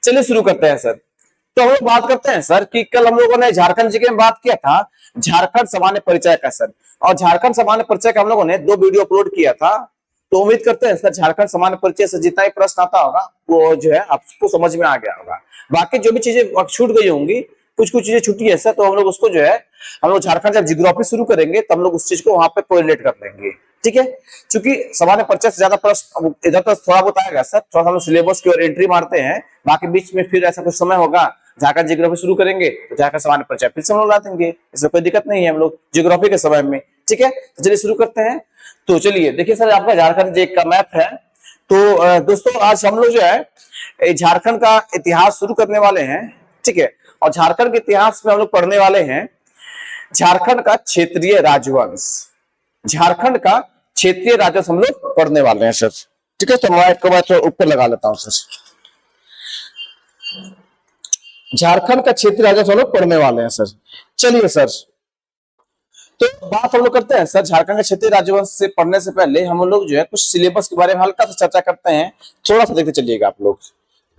चलिए शुरू करते हैं सर। तो हम लोग बात करते हैं सर कि कल हम लोगों ने झारखंड जी के में बात किया था झारखंड सामान्य परिचय का सर, और झारखंड सामान्य परिचय का हम लोगों ने 2 वीडियो अपलोड किया था। तो उम्मीद करते हैं सर झारखंड सामान्य परिचय से जितना भी प्रश्न आता होगा वो जो है आपको समझ में आ गया होगा। बाकी जो भी चीजें छूट गई होंगी, कुछ कुछ चीजें छूटी है सर, तो हम लोग उसको जो है हम लोग झारखंड जब जियोग्राफी शुरू करेंगे तो हम लोग उस चीज को वहां पे कोरिलेट कर लेंगे। ठीक है, क्योंकि सामान्य परिचय से ज्यादा प्रश्न इधर तो थोड़ा बहुत आएगा सर, थोड़ा हम लोग सिलेबस की ओर एंट्री मारते हैं, बाकी बीच में फिर ऐसा कुछ समय होगा झारखंड जियोग्राफी शुरू करेंगे तो झारखंड सामान्य परिचय फिर से हम लोग ला देंगे, इसमें कोई दिक्कत नहीं है हम लोग जियोग्राफी के समय में। ठीक है, तो चलिए शुरू करते हैं। तो चलिए देखिए सर, आपका झारखंड जी का मैप है। तो दोस्तों आज हम लोग जो है झारखंड का इतिहास शुरू करने वाले हैं। ठीक है, और झारखंड के इतिहास में हम लोग पढ़ने वाले हैं झारखंड का क्षेत्रीय राजवंश। झारखंड का क्षेत्रीय राजवंश हम लोग पढ़ने वाले हैं सर। ठीक है, तो माइक को मैं थोड़ा ऊपर लगा लेता हूं सर। झारखंड का क्षेत्रीय राजवंश हम लोग पढ़ने वाले हैं सर। चलिए सर, तो बात हम लोग करते हैं सर झारखंड के क्षेत्रीय राजवंश से पढ़ने से पहले हम लोग जो है कुछ सिलेबस के बारे में हल्का सा चर्चा करते हैं। थोड़ा सा देखते चलिएगा आप लोग,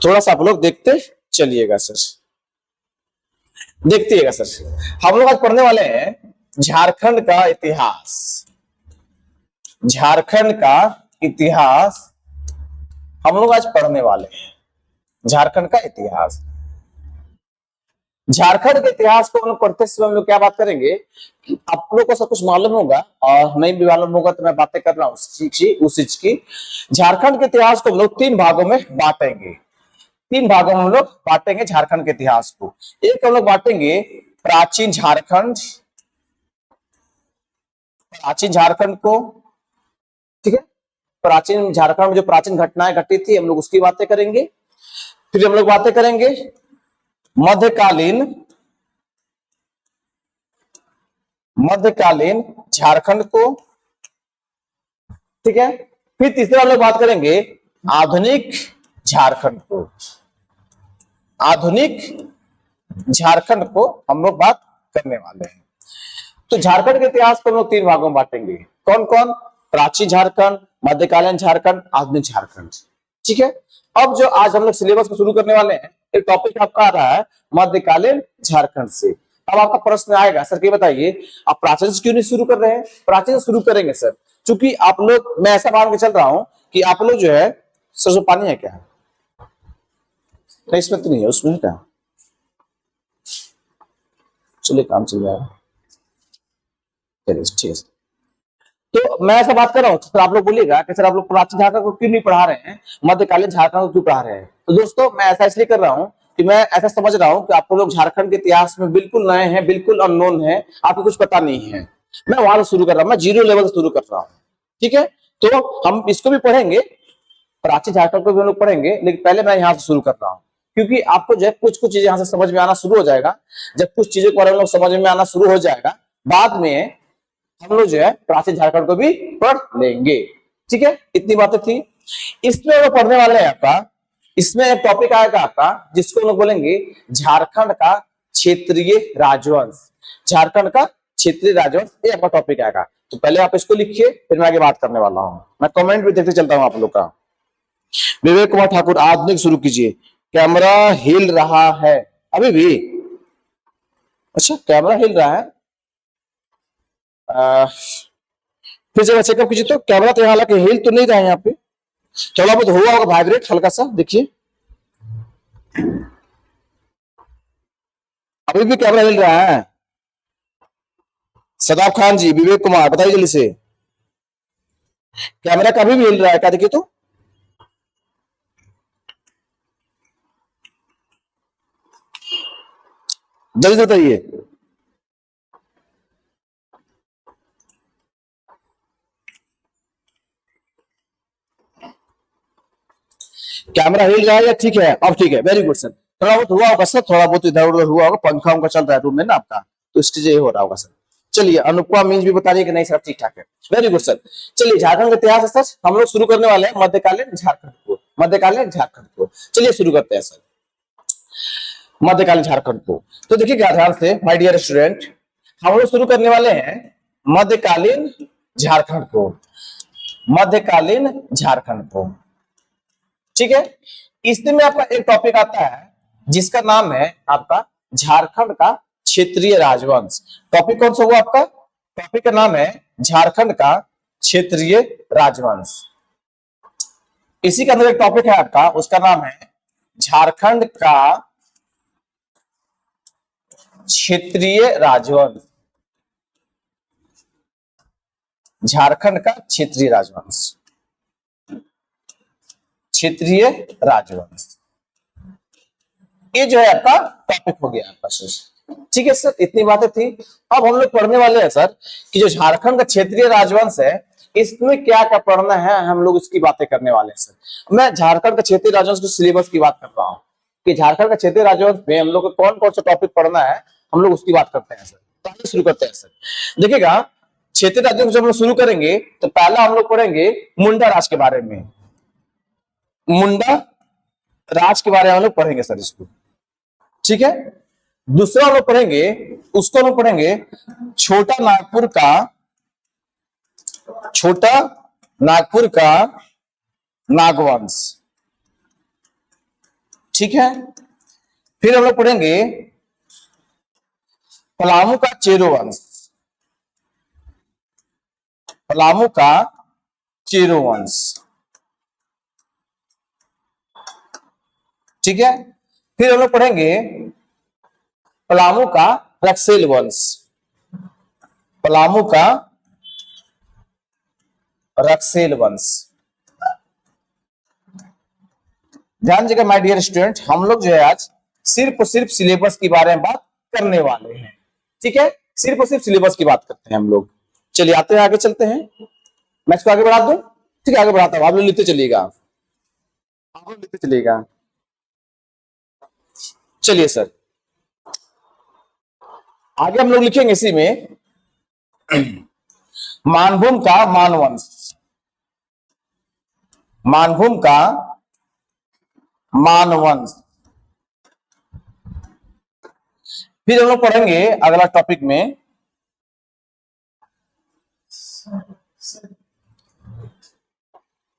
थोड़ा सा आप लोग देखते चलिएगा सर, देखिएगा सर। हम लोग आज पढ़ने वाले हैं झारखंड का इतिहास। झारखंड का इतिहास हम लोग आज पढ़ने वाले हैं, झारखंड का इतिहास। झारखंड के इतिहास को हम लोग पढ़ते समय हम लोग क्या बात करेंगे कि आप लोग को सब कुछ मालूम होगा और नहीं भी मालूम होगा तो मैं बातें कर रहा हूं उस चीज की। झारखंड के इतिहास को हम लोग 3 भागों में बांटेंगे। 3 भागों में हम लोग बांटेंगे झारखंड के इतिहास को। एक हम लोग बांटेंगे प्राचीन झारखंड, प्राचीन झारखंड को। ठीक है, प्राचीन झारखंड में जो प्राचीन घटनाएं घटी थी हम लोग उसकी बातें करेंगे। फिर हम लोग बातें करेंगे मध्यकालीन झारखंड को। ठीक है, फिर तीसरा हम लोग बात करेंगे आधुनिक झारखंड को। आधुनिक झारखंड को हम लोग बात करने वाले हैं। तो झारखंड के इतिहास को हम लोग 3 भागों में बांटेंगे। कौन कौन? प्राचीन झारखंड, मध्यकालीन झारखंड, आधुनिक झारखंड। ठीक है, अब जो आज हम लोग सिलेबस को शुरू करने वाले हैं, एक टॉपिक आपका आ रहा है मध्यकालीन झारखंड से। अब आपका प्रश्न आएगा सर कि बताइए आप प्राचीन से क्यों नहीं शुरू कर रहे हैं? प्राचीन से शुरू करेंगे सर, क्योंकि आप लोग, मैं ऐसा मान के चल रहा हूं कि आप लोग जो है, सरसों पानी है क्या? नहीं, इसमें तो नहीं है, उसमें क्या? चलिए काम चल रहा है, चलिए ठीक है। तो मैं ऐसा बात कर रहा हूं सर, आप लोग बोलिएगा कि सर आप लोग प्राचीन झारखंड को क्यों नहीं पढ़ा रहे हैं, मध्यकालीन झारखंड को क्यों पढ़ा रहे हैं? तो दोस्तों मैं ऐसा इसलिए कर रहा हूं कि मैं ऐसा समझ रहा हूं कि आप लोग झारखंड के इतिहास में बिल्कुल नए हैं, बिल्कुल अननोन है, आपको कुछ पता नहीं है। मैं वहां से शुरू कर रहा हूं, मैं 0 लेवल से शुरू कर रहा हूं। ठीक है, तो हम इसको भी पढ़ेंगे, प्राचीन झारखंड को भी हम लोग पढ़ेंगे, लेकिन पहले मैं यहाँ से शुरू कर रहा हूँ, क्योंकि आपको जो है कुछ कुछ चीजें यहाँ से समझ में आना शुरू हो जाएगा। जब कुछ चीजों के बारे में लोग समझ में आना शुरू हो जाएगा, बाद में हम लोग जो है प्राचीन झारखंड को भी पढ़ लेंगे। ठीक है, इतनी बातें थी। इसमें वो पढ़ने वाले हैं आपका, इसमें एक टॉपिक आएगा आपका जिसको हम लोग बोलेंगे झारखंड का क्षेत्रीय राजवंश। झारखंड का क्षेत्रीय राजवंश, ये आपका टॉपिक आएगा। तो पहले आप इसको लिखिए, फिर मैं आगे बात करने वाला हूँ। मैं कमेंट भी देखते चलता हूँ आप लोग का। विवेक कुमार ठाकुर, आधुनिक शुरू कीजिए। कैमरा हिल रहा है अभी भी? अच्छा, कैमरा हिल रहा है। फिर जरा चेकअप कीजिए। तो कैमरा तो हालांकि हिल तो नहीं रहा है यहाँ पे, थोड़ा बहुत हुआ होगा वाइब्रेट हल्का सा, देखिए अभी भी कैमरा हिल रहा है। सदाब खान जी, विवेक कुमार, बताइए जल्दी से, कैमरा का अभी भी हिल रहा है क्या? देखिए तो जल्दी बताइए। कैमरा हिल रहा है या ठीक है? अब ठीक है, वेरी गुड सर। थोड़ा बहुत हुआ होगा सर, थोड़ा बहुत इधर उधर हुआ होगा, पंखा उनका चल रहा है रूम में ना आपका, तो इसके लिए हो रहा होगा सर। चलिए, अनुपमा मीन्स भी बता रही है कि नहीं सर ठीक ठाक है, वेरी गुड सर। चलिए, झारखंड का इतिहास है सर, हम लोग शुरू करने वाले हैं मध्यकालीन झारखंड को। मध्यकालीन झारखंड को चलिए शुरू करते हैं सर, मध्यकालीन झारखंड को। तो देखिए ध्यान से माय डियर स्टूडेंट, हम लोग शुरू करने वाले हैं मध्यकालीन झारखंड को। मध्यकालीन झारखंड को, ठीक है। इसमें में आपका एक टॉपिक आता है जिसका नाम है आपका झारखंड का क्षेत्रीय राजवंश। टॉपिक कौन सा हुआ आपका? टॉपिक का नाम है झारखंड का क्षेत्रीय राजवंश। इसी के अंदर एक टॉपिक है आपका, उसका नाम है झारखंड का क्षेत्रीय राजवंश। झारखंड का क्षेत्रीय राजवंश, क्षेत्रीय राजवंश, ये जो है आपका टॉपिक हो गया आपका सर। ठीक है सर, इतनी बातें थी। अब हम लोग पढ़ने वाले हैं सर कि जो झारखंड का क्षेत्रीय राजवंश है इसमें क्या क्या पढ़ना है, हम लोग इसकी बातें करने वाले हैं सर। मैं झारखंड का क्षेत्रीय राजवंश के सिलेबस की बात कर रहा हूँ कि झारखंड का क्षेत्रीय राजवंश में हम लोग को कौन कौन सा टॉपिक पढ़ना है, हम लोग उसकी बात करते हैं सर। तो आइए शुरू करते हैं सर। देखिएगा, क्षेत्रीय राजवंश जब हम लोग शुरू करेंगे तो पहला हम लोग पढ़ेंगे मुंडा राज के बारे में। मुंडा राज के बारे में हम लोग पढ़ेंगे सर इसको। ठीक है, दूसरा हम लोग पढ़ेंगे, उसको हम लोग पढ़ेंगे छोटा नागपुर का नागवंश। ठीक है, फिर हम लोग पढ़ेंगे पलामू का चेरो वंश। पलामू का चेरो वंश। ठीक है, फिर हम लोग पढ़ेंगे पलामू का रक्सेल वंश। पलामू का रक्सेल वंश। ध्यान दीजिएगा माय डियर स्टूडेंट, हम लोग जो है आज सिर्फ और सिर्फ सिलेबस के बारे में बात करने वाले हैं। ठीक है, सिर्फ और सिर्फ सिलेबस की बात करते हैं हम लोग। चलिए आते हैं, आगे चलते हैं। मैं इसको आगे बढ़ा दूं? ठीक है, आगे बढ़ाता हूं, आप लोग लिखते चलिएगा, आप लोग लिखते चलिएगा। चलिए सर, आगे हम लोग लिखेंगे इसी में मानभूम का मानवंश। मानभूम का मानवंश। फिर हम लोग पढ़ेंगे अगला टॉपिक में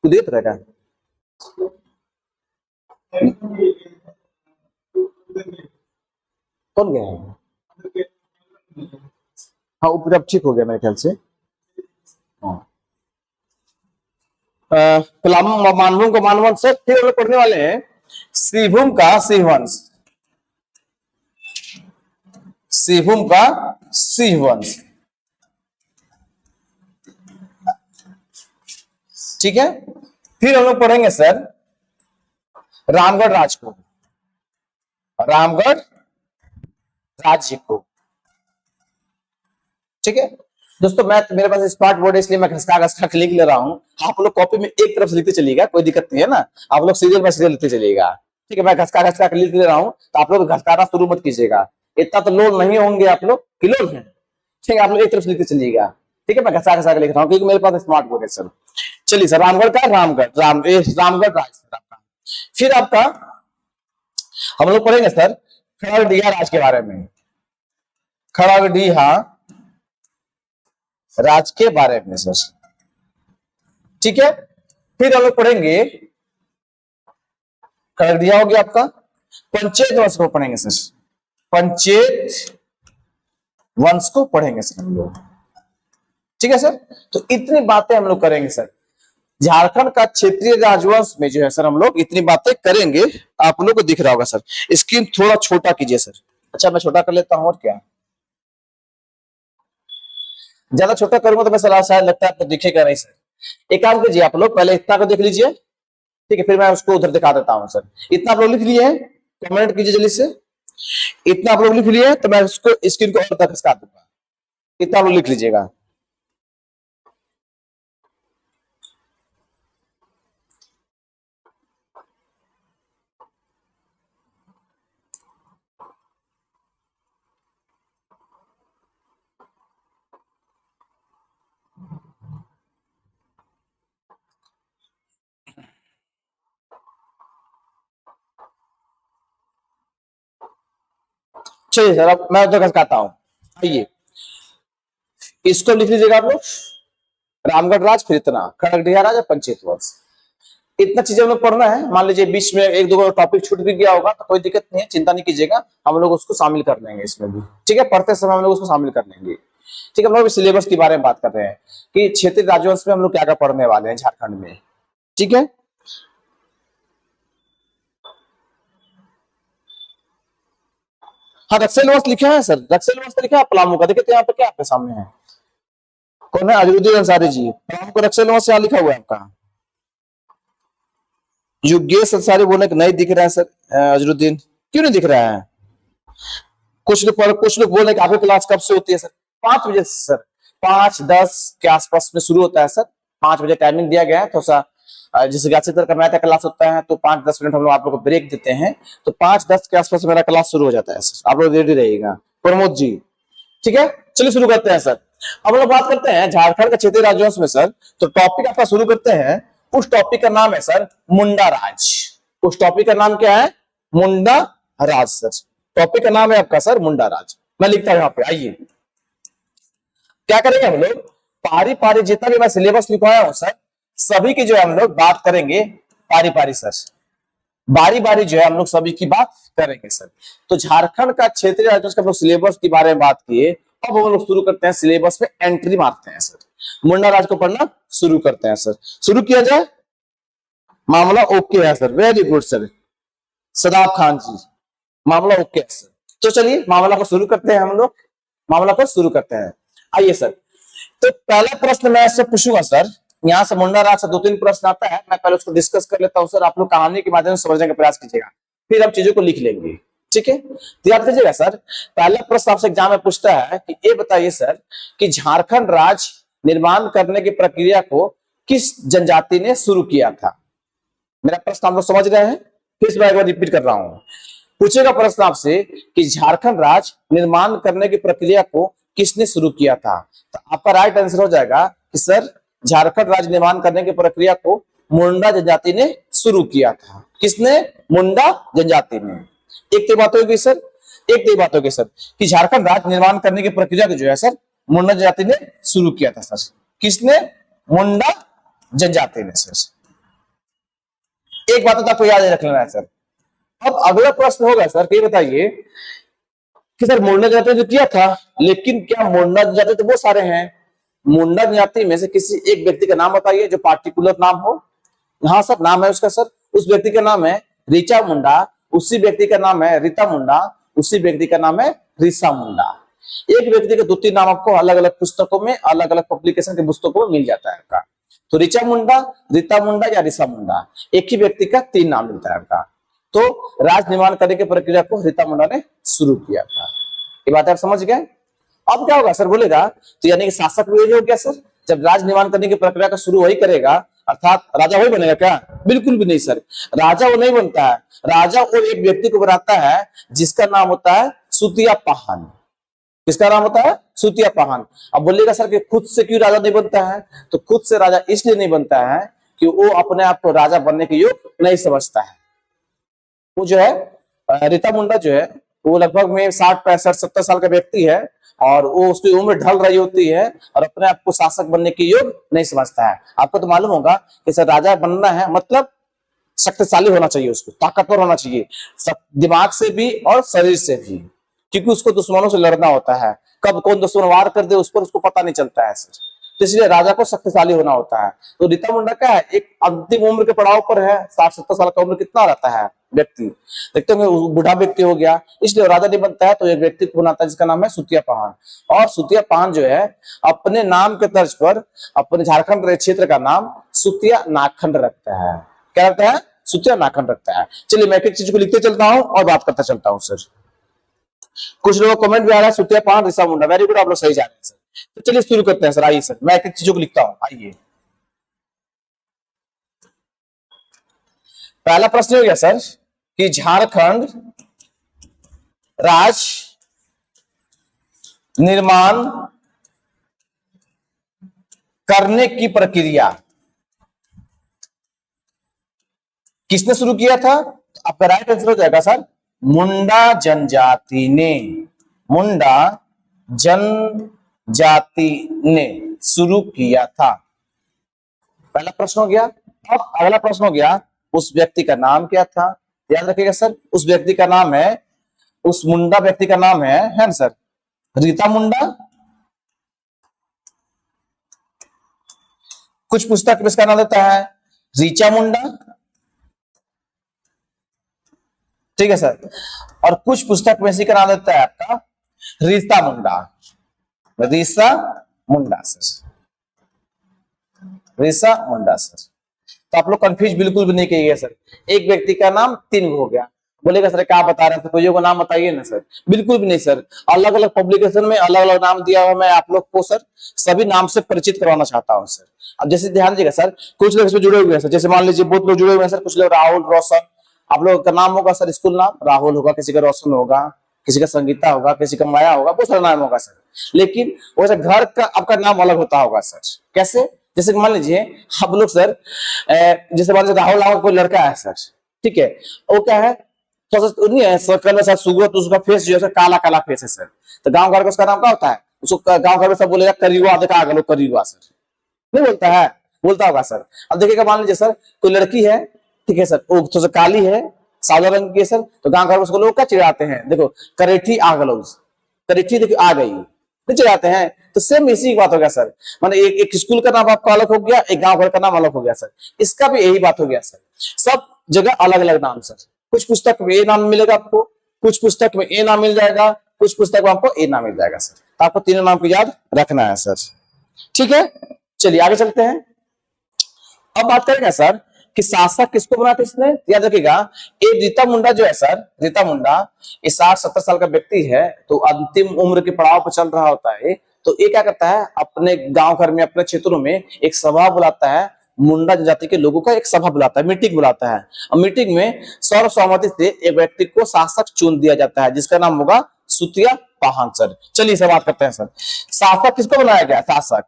कुछ रहेगा, कौन गया है? हाँ, ऊपर अब ठीक हो गया मेरे ख्याल से। मानभूम का मानवंश है। फिर हम लोग पढ़ने वाले हैं श्रीभूम का सिंहवंश। श्रीभूम का सिंहवंश। ठीक है, फिर हम लोग पढ़ेंगे सर रामगढ़ राज को। रामगढ़ राज्य को। ठीक है दोस्तों, मैं मेरे पास स्मार्ट बोर्ड है इसलिए मैं घसका घसका के लिख ले रहा हूं। आप लोग कॉपी में एक तरफ से लिखते चलिएगा, कोई दिक्कत नहीं है ना। आप लोग सीरियल बाय सीरियल लिखते चलिएगा। ठीक है, मैं घसका घसका के लिख ले रहा हूं, तो आप लोग घसकाना शुरू मत कीजिएगा। इतना तो लोग नहीं होंगे आप लोग, कि लोग हैं। ठीक है, आप लोग एक तरफ से लिखते चलिएगा। ठीक है, मैं घसा घसा के लिख रहा हूँ क्योंकि मेरे पास स्मार्ट बोर्ड है सर। चलिए सर, रामगढ़ का रामगढ़ राज। फिर आपका हम लोग पढ़ेंगे सर खड़गडिहा राज के बारे में। खड़गडिहा राज के बारे में सर। ठीक है, फिर हम लोग पढ़ेंगे, खड़गडिहा हो गया आपका। पंचेत वंश को पढ़ेंगे सर। पंचेत वंश को पढ़ेंगे सर हम लोग। ठीक है सर, तो इतनी बातें हम लोग करेंगे सर। झारखंड का क्षेत्रीय राजवंश में जो है सर हम लोग इतनी बातें करेंगे। आप लोग को दिख रहा होगा सर, स्क्रीन थोड़ा छोटा कीजिए सर। अच्छा, मैं छोटा कर लेता हूं, और क्या ज्यादा छोटा करूंगा तो मैं सलाह शायद लगता है आपको दिखेगा नहीं सर। एक काम कीजिए, आप लोग पहले इतना को देख लीजिए। ठीक है, फिर मैं उसको उधर दिखा देता हूं सर। इतना आप लोग लिख लिए हैं, कमेंट कीजिए जल्दी से। इतना आप लोग लिख लिए तो मैं उसको स्क्रीन को और तक खिसका दूंगा। इतना आप लोग लिख लीजिएगा। चलिए सर, अब मैं उधर खिसकाता हूं। आइए, इसको लिख लीजिएगा आप लोग। रामगढ़ राज, फिर इतना खड़गडिहा राज और पंचेत वंश। इतना चीजें हम लोग पढ़ना है। मान लीजिए बीच में एक दो टॉपिक छूट भी गया होगा तो कोई दिक्कत नहीं है, चिंता नहीं कीजिएगा, हम लोग उसको शामिल कर लेंगे इसमें भी। ठीक है, पढ़ते समय हम लोग उसको शामिल कर लेंगे। ठीक है, हम लोग सिलेबस के बारे में बात कर रहे हैं कि क्षेत्रीय राजवंश में हम लोग क्या क्या पढ़ने वाले हैं झारखंड में। ठीक है, हाँ रक्सेल वंश लिखे हैं सर, रक्सेल वंश लिखा है पलामू का, देखिए तो यहाँ पे क्या आपके सामने है, कौन है, अजरुद्दीन अंसारी जी। पलामू का रक्सेल वंश यहाँ लिखा हुआ है आपका। युगेश अंसारी बोले कि नहीं दिख रहा है सर, अजरुद्दीन क्यों नहीं दिख रहा है? कुछ लोग बोले कि आपकी क्लास कब से होती है सर? 5 बजे सर, 5:10 के आसपास में शुरू होता है सर। 5 बजे टाइमिंग दिया गया है। थोड़ा सा जैसे गाछेतर का मैथ क्लास होता है तो 5-10 मिनट हम लोग आप लोग को ब्रेक देते हैं, तो 5:10 के आसपास मेरा क्लास शुरू हो जाता है सर। आप लोग रेडी रहिएगा। प्रमोद जी, ठीक है, चलिए शुरू करते हैं सर। अब लोग बात करते हैं झारखंड के क्षेत्रीय राजवंश में सर, तो टॉपिक आपका शुरू करते हैं। उस टॉपिक का नाम है सर मुंडा राज। उस टॉपिक का नाम क्या है? मुंडा राज सर। टॉपिक का नाम है आपका सर मुंडा राज। मैं लिखता हूं यहाँ पे, आइए क्या करेंगे हम लोग, पारी पारी जितना भी मैं सिलेबस लिखवाया हूं सर, सभी की जो है हम लोग बात करेंगे पारी पारी सर, बारी बारी जो है हम लोग सभी की बात करेंगे सर। तो झारखंड का क्षेत्रीय राजवंश का सिलेबस के बारे में बात किए, अब हम लोग शुरू करते हैं सिलेबस में एंट्री मारते हैं सर। मुंडा राज को पढ़ना शुरू करते हैं सर। शुरू किया जाए, मामला ओके है sir, very good sir Sadab Khan ji, मामला ओके है सर। तो चलिए मामला को शुरू करते हैं हम लोग, मामला को शुरू करते हैं। आइए सर, तो पहला प्रश्न मैं इससे पूछूंगा सर, यहाँ से मुंडा राज से 2-3 प्रश्न आता है, मैं पहले उसको डिस्कस कर लेता हूँ सर, आप लोग कहानी के माध्यम से समझने का प्रयास कीजिएगा, फिर हम चीजों को लिख लेंगे। ठीक है, तो याद कीजिएगा सर, पहला प्रश्न आपसे एग्जाम में पूछता है कि ये बताइए सर कि झारखंड राज्य निर्माण करने की प्रक्रिया को किस जनजाति ने शुरू किया था? मेरा प्रश्न आप लोग समझ रहे हैं? फिर मैं एक बार रिपीट कर रहा हूं। पूछेगा प्रश्न आपसे कि झारखंड राज्य निर्माण करने की प्रक्रिया को किसने शुरू किया था? तो आपका राइट आंसर हो जाएगा कि सर झारखंड राज्य निर्माण करने की प्रक्रिया को मुंडा जनजाति ने शुरू किया था। किसने? मुंडा जनजाति ने। एक तो बात होगी सर, एक तो बात होगी सर कि झारखंड राज्य निर्माण करने की प्रक्रिया को जो है सर मुंडा जनजाति ने शुरू किया था सर। किसने? मुंडा जनजाति ने सर। एक बात तो आपको याद रख लेना है सर। अब अगला प्रश्न होगा सर कि बताइए कि सर मुंडा जनजाति ने किया था, लेकिन क्या मुंडा जनजाति तो बहुत सारे हैं, मुंडा जनजाति में से किसी एक व्यक्ति का नाम बताइए जो पार्टिकुलर नाम हो। हाँ सर, नाम है उसका सर, उस व्यक्ति का नाम है ऋचा मुंडा, उसी व्यक्ति का नाम है रीता मुंडा, उसी व्यक्ति का नाम है ऋषा मुंडा। एक व्यक्ति के 2-3 नाम आपको अलग अलग पुस्तकों में, अलग अलग पब्लिकेशन के पुस्तकों में मिल जाता है आपका। तो ऋचा मुंडा, रीता मुंडा या ऋषा मुंडा, एक ही व्यक्ति का 3 नाम मिलता है आपका। तो राज निर्माण करने की प्रक्रिया को रीता मुंडा ने शुरू किया था। ये बात आप समझ गए? अब क्या होगा सर बोलेगा, तो यानी कि शासक भी हो गया सर, जब राज निर्माण करने की प्रक्रिया का शुरू वही करेगा, अर्थात राजा वही बनेगा क्या? बिल्कुल भी नहीं सर, राजा वो नहीं बनता है। राजा वो एक व्यक्ति को बनाता है जिसका नाम होता है सुतिया पाहन। किसका नाम होता है? सुतिया पाहन। अब बोलेगा सर कि खुद से क्यों राजा नहीं बनता है? तो खुद से राजा इसलिए नहीं बनता है कि वो अपने आप को राजा बनने के योग नहीं समझता है। वो जो है रीता मुंडा जो है वो लगभग में 60-65-70 साल का व्यक्ति है, और वो उसकी उम्र ढल रही होती है और अपने आप को शासक बनने के योग नहीं समझता है। आपको तो मालूम होगा कि सर राजा बनना है मतलब शक्तिशाली होना चाहिए, उसको ताकतवर होना चाहिए, दिमाग से भी और शरीर से भी, क्योंकि उसको दुश्मनों से लड़ना होता है। कब कौन दुश्मन वार कर दे उस पर उसको पता नहीं चलता है सर, तो इसलिए राजा को शक्तिशाली होना होता है। तो रीता मुंडा क्या है, एक अंतिम उम्र के पड़ाव पर है, 60-70 साल का उम्र कितना रहता है व्यक्ति, देखते होंगे बूढ़ा व्यक्ति हो गया, इसलिए राजा नहीं बनता है, तो एक व्यक्ति को बनाता है जिसका नाम है सुतिया पाहन। और सुतिया पाहन जो है अपने नाम के तर्ज पर अपने झारखंड क्षेत्र का नाम सुतिया नाखंड रखता है। क्या रखता है? सुतिया नाखंड रखता है। चलिए मैं एक चीज को लिखते चलता हूँ और बात करता चलता हूँ सर। कुछ लोगों कमेंट भी आ रहा है सुतिया पाहन ऋषा मुंडा, वेरी गुड, आप लोग सही जा रहे हैं सर। तो चलिए शुरू करते हैं सर। आइए सर, मैं एक चीजों को लिखता हूं। आइए, पहला प्रश्न हो गया सर कि झारखंड राज्य निर्माण करने की प्रक्रिया किसने शुरू किया था? आपका राइट आंसर हो जाएगा सर मुंडा जनजाति ने। मुंडा जनजाति ने शुरू किया था। पहला प्रश्न हो गया। अब अगला प्रश्न हो गया, उस व्यक्ति का नाम क्या था? याद रखिएगा सर, उस व्यक्ति का नाम है, उस मुंडा व्यक्ति का नाम है ना सर, रीता मुंडा। कुछ पुस्तक में इसका नाम देता है रीचा मुंडा, ठीक है सर, और कुछ पुस्तक में इसी का नाम देता है आपका रीता मुंडा, रीसा मुंडा सर, रीसा मुंडा सर। तो आप लोग कंफ्यूज बिल्कुल भी नहीं कहिएगा सर, एक व्यक्ति का नाम 3 हो गया, बोलेगा सर क्या बता रहे हैं, कोई को नाम बताइए ना सर। बिल्कुल भी नहीं सर, अलग अलग पब्लिकेशन में अलग अलग नाम दिया हुआ, मैं आप लोग को सर सभी नाम से परिचित करवाना चाहता हूं सर। अब जैसे ध्यान दीजिएगा सर, कुछ लोग इसमें जुड़े हुए हैं सर, जैसे मान लीजिए बहुत लोग जुड़े हुए हैं सर, कुछ लोग राहुल, रोशन, आप लोगों का नाम होगा सर, स्कूल नाम राहुल होगा, किसी का रोशन होगा, किसी का संगीता होगा, किसी का माया होगा, बहुत सारा नाम होगा सर। लेकिन वैसे घर का आपका नाम अलग होता होगा सर। कैसे? जैसे मान लीजिए आप लोग सर, जैसे मान लीजिए राहुल नाम का कोई लड़का है सर, ठीक है, वो क्या है, नहीं है सर्कल में सर, सुगत उसका फेस जो है काला काला फेस है सर, तो गांव घर का उसका नाम क्या होता है, उसको गांव घर में सब बोलेगा करीवा, देखा लोग करीवा सर, नहीं बोलता है, बोलता होगा सर। अब देखिएगा मान लीजिए सर कोई लड़की है, ठीक है सर, वो थोड़ा काली है, सादा रंग की है सर, तो गांव घर में उसको लोग क्या चिढ़ाते हैं, देखो करेठी आ गई, करेठी देखिए आ गई, नहीं चिढ़ाते हैं। तो सेम इसी बात हो गया सर, माने एक स्कूल का नाम आपका अलग हो गया, एक गांव घर का नाम अलग हो गया सर, इसका भी यही बात हो गया सर। सब जगह अलग अलग नाम सर, कुछ पुस्तक में ए नाम मिलेगा आपको, कुछ पुस्तक में ए नाम मिल जाएगा, कुछ पुस्तक में आपको ए नाम मिल जाएगा सर। तो आपको तीनों नाम को याद रखना है सर, ठीक है। चलिए आगे चलते हैं। अब बात करेंगे सर कि शासक किसको बना था इसने, याद रखिएगा, ये रीता मुंडा जो है सर, रीता मुंडा ये 60-70 साल का व्यक्ति है, तो अंतिम उम्र के पड़ाव पर चल रहा होता है, तो ये क्या करता है, अपने गांव घर में, अपने क्षेत्रों में एक सभा बुलाता है, मुंडा जनजाति के लोगों का एक सभा बुलाता है, मीटिंग बुलाता है, और मीटिंग में सर्वसम्मति से एक व्यक्ति को शासक चुन दिया जाता है, जिसका नाम होगा सुतिया पाहन सर। चलिए इसे बात करते हैं सर, शासक किसको बनाया गया, शासक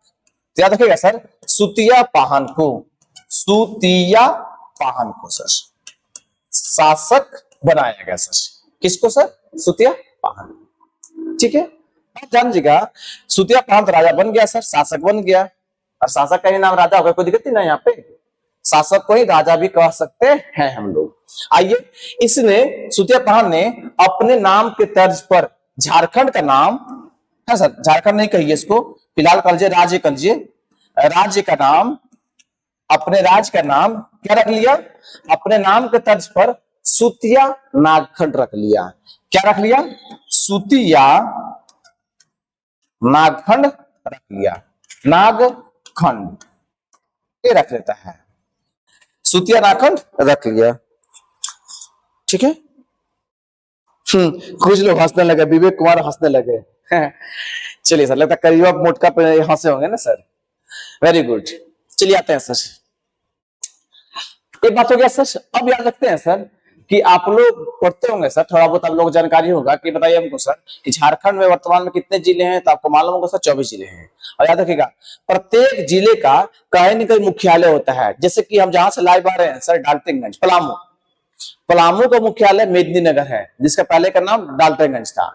याद रखिएगा सर, सुतिया पाहन को, सुतिया पाहन को सर शासक बनाया गया सर, किसको सर, सुतिया पाहन, ठीक है। आप जान लीजिएगा, सुतिया पाहन राजा बन गया सर, शासक बन गया, और शासक का ही नाम राजा होगा, कोई दिक्कत नहीं ना यहाँ पे, शासक को ही राजा भी कह सकते हैं हम लोग। आइए, इसने सुतिया पाहन ने अपने नाम के तर्ज पर झारखंड का नाम है सर, झारखंड नहीं कहिए इसको, फिलहाल कर लीजिए राज्य, कर लीजिए राज्य का नाम, अपने राज्य का नाम क्या रख लिया, अपने नाम के तर्ज पर सुतिया नागखंड रख लिया। क्या रख लिया, सुतिया नागखंड रख लिया, नागखंड ये रख लेता है, सुतिया नागखंड रख लिया, ठीक है। कुछ लोग हंसने लगे, विवेक कुमार हंसने लगे चलिए सर, लगता है करीब आप मोटका पे हंसे होंगे ना सर, वेरी गुड। चलिए आते हैं सर, एक बात हो गया सर। अब याद रखते हैं सर कि आप लोग पढ़ते होंगे सर, थोड़ा बहुत आप लोग जानकारी होगा कि बताइए हमको सर कि झारखंड में वर्तमान में कितने जिले हैं, तो आपको मालूम होगा सर 24 जिले हैं। और याद रखिएगा, प्रत्येक जिले का कहीं न कहीं मुख्यालय होता है, जैसे कि हम जहां से लाइव आ रहे हैं सर, डाल्टनगंज, पलामू, पलामू का मुख्यालय मेदिनीनगर है, जिसका पहले का नाम डाल्टनगंज था।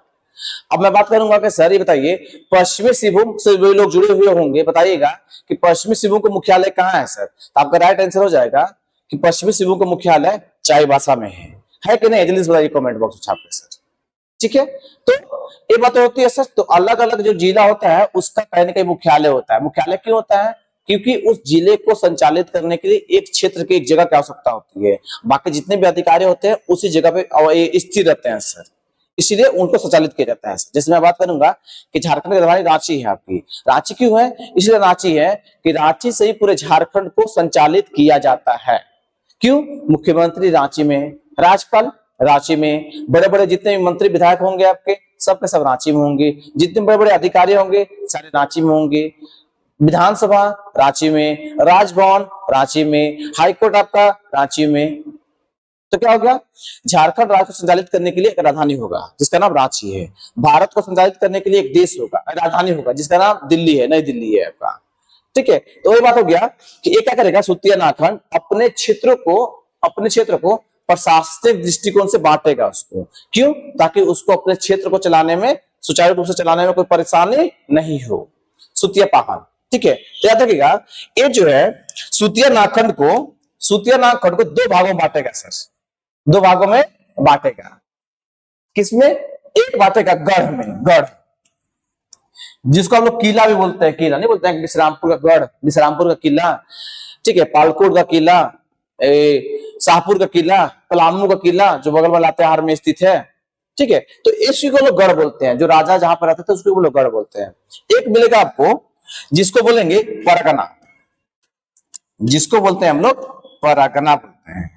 अब मैं बात करूंगा कि सर ये बताइए, पश्चिमी सिंहभूम से भी लोग जुड़े हुए होंगे, बताइएगा कि पश्चिमी सिंहभूम का मुख्यालय कहाँ है सर, तो आपका राइट आंसर हो जाएगा कि पश्चिमी सिंहभूम का मुख्यालय चाईबासा में है कि नहीं, जल्दी से बताइए कमेंट बॉक्स में छाप के सर, ठीक है। तो ये बात होती है सर, तो अलग अलग जो जिला होता है उसका कहीं ना कहीं मुख्यालय होता है। मुख्यालय क्यों होता है, क्योंकि उस जिले को संचालित करने के लिए एक क्षेत्र की एक जगह की आवश्यकता होती है, बाकी जितने भी अधिकारी होते हैं उसी जगह पे स्थिर रहते हैं सर, इसीलिए उनको संचालित किया जाता है। जैसे मैं बात करूंगा कि झारखंड की राजधानी रांची है, आपकी रांची क्यों है, इसलिए रांची है कि रांची से ही पूरे झारखंड को संचालित किया जाता है। क्यों, मुख्यमंत्री रांची में, राज्यपाल रांची में, बड़े बड़े जितने भी मंत्री विधायक होंगे आपके सब के सब रांची में होंगे, जितने बड़े बड़े अधिकारी होंगे सारे रांची में होंगे, विधानसभा रांची में, राजभवन रांची में, हाईकोर्ट आपका रांची में। तो क्या हो गया, झारखंड राज्य को संचालित करने के लिए एक राजधानी होगा जिसका नाम रांची है, भारत को संचालित करने के लिए एक देश होगा, राजधानी होगा जिसका नाम दिल्ली है, नई दिल्ली है आपका, ठीक है। तो ये बात हो गया कि ये क्या करेगा, सुतिया नागखंड अपने क्षेत्र को प्रशासनिक दृष्टिकोण से बांटेगा उसको, क्यों, ताकि उसको अपने क्षेत्र को चलाने में, सुचारू रूप से चलाने में कोई परेशानी नहीं हो, सुतिया पाखंड, ठीक है। तो याद रखिएगा, ये जो है सुतिया नागखंड को सूतिया नागखंड को दो भागों में बांटेगा सर, दो भागों में बांटेगा। किसमें? एक बांटेगा गढ़ में, गढ़ जिसको हम लोग किला भी बोलते हैं, किला नहीं बोलते हैं, विश्रामपुर का गढ़, विश्रामपुर का किला, ठीक है, पालकोट का किला, शाहपुर का किला, पलामू का किला जो बगल में लातेहार में स्थित है, ठीक है। तो इसी को लोग गढ़ बोलते हैं, जो राजा जहां पर रहते थे उसको वो लोग गढ़ बोलते हैं। एक मिलेगा आपको जिसको बोलेंगे परगना, जिसको बोलते हैं हम लोग परगना बोलते हैं,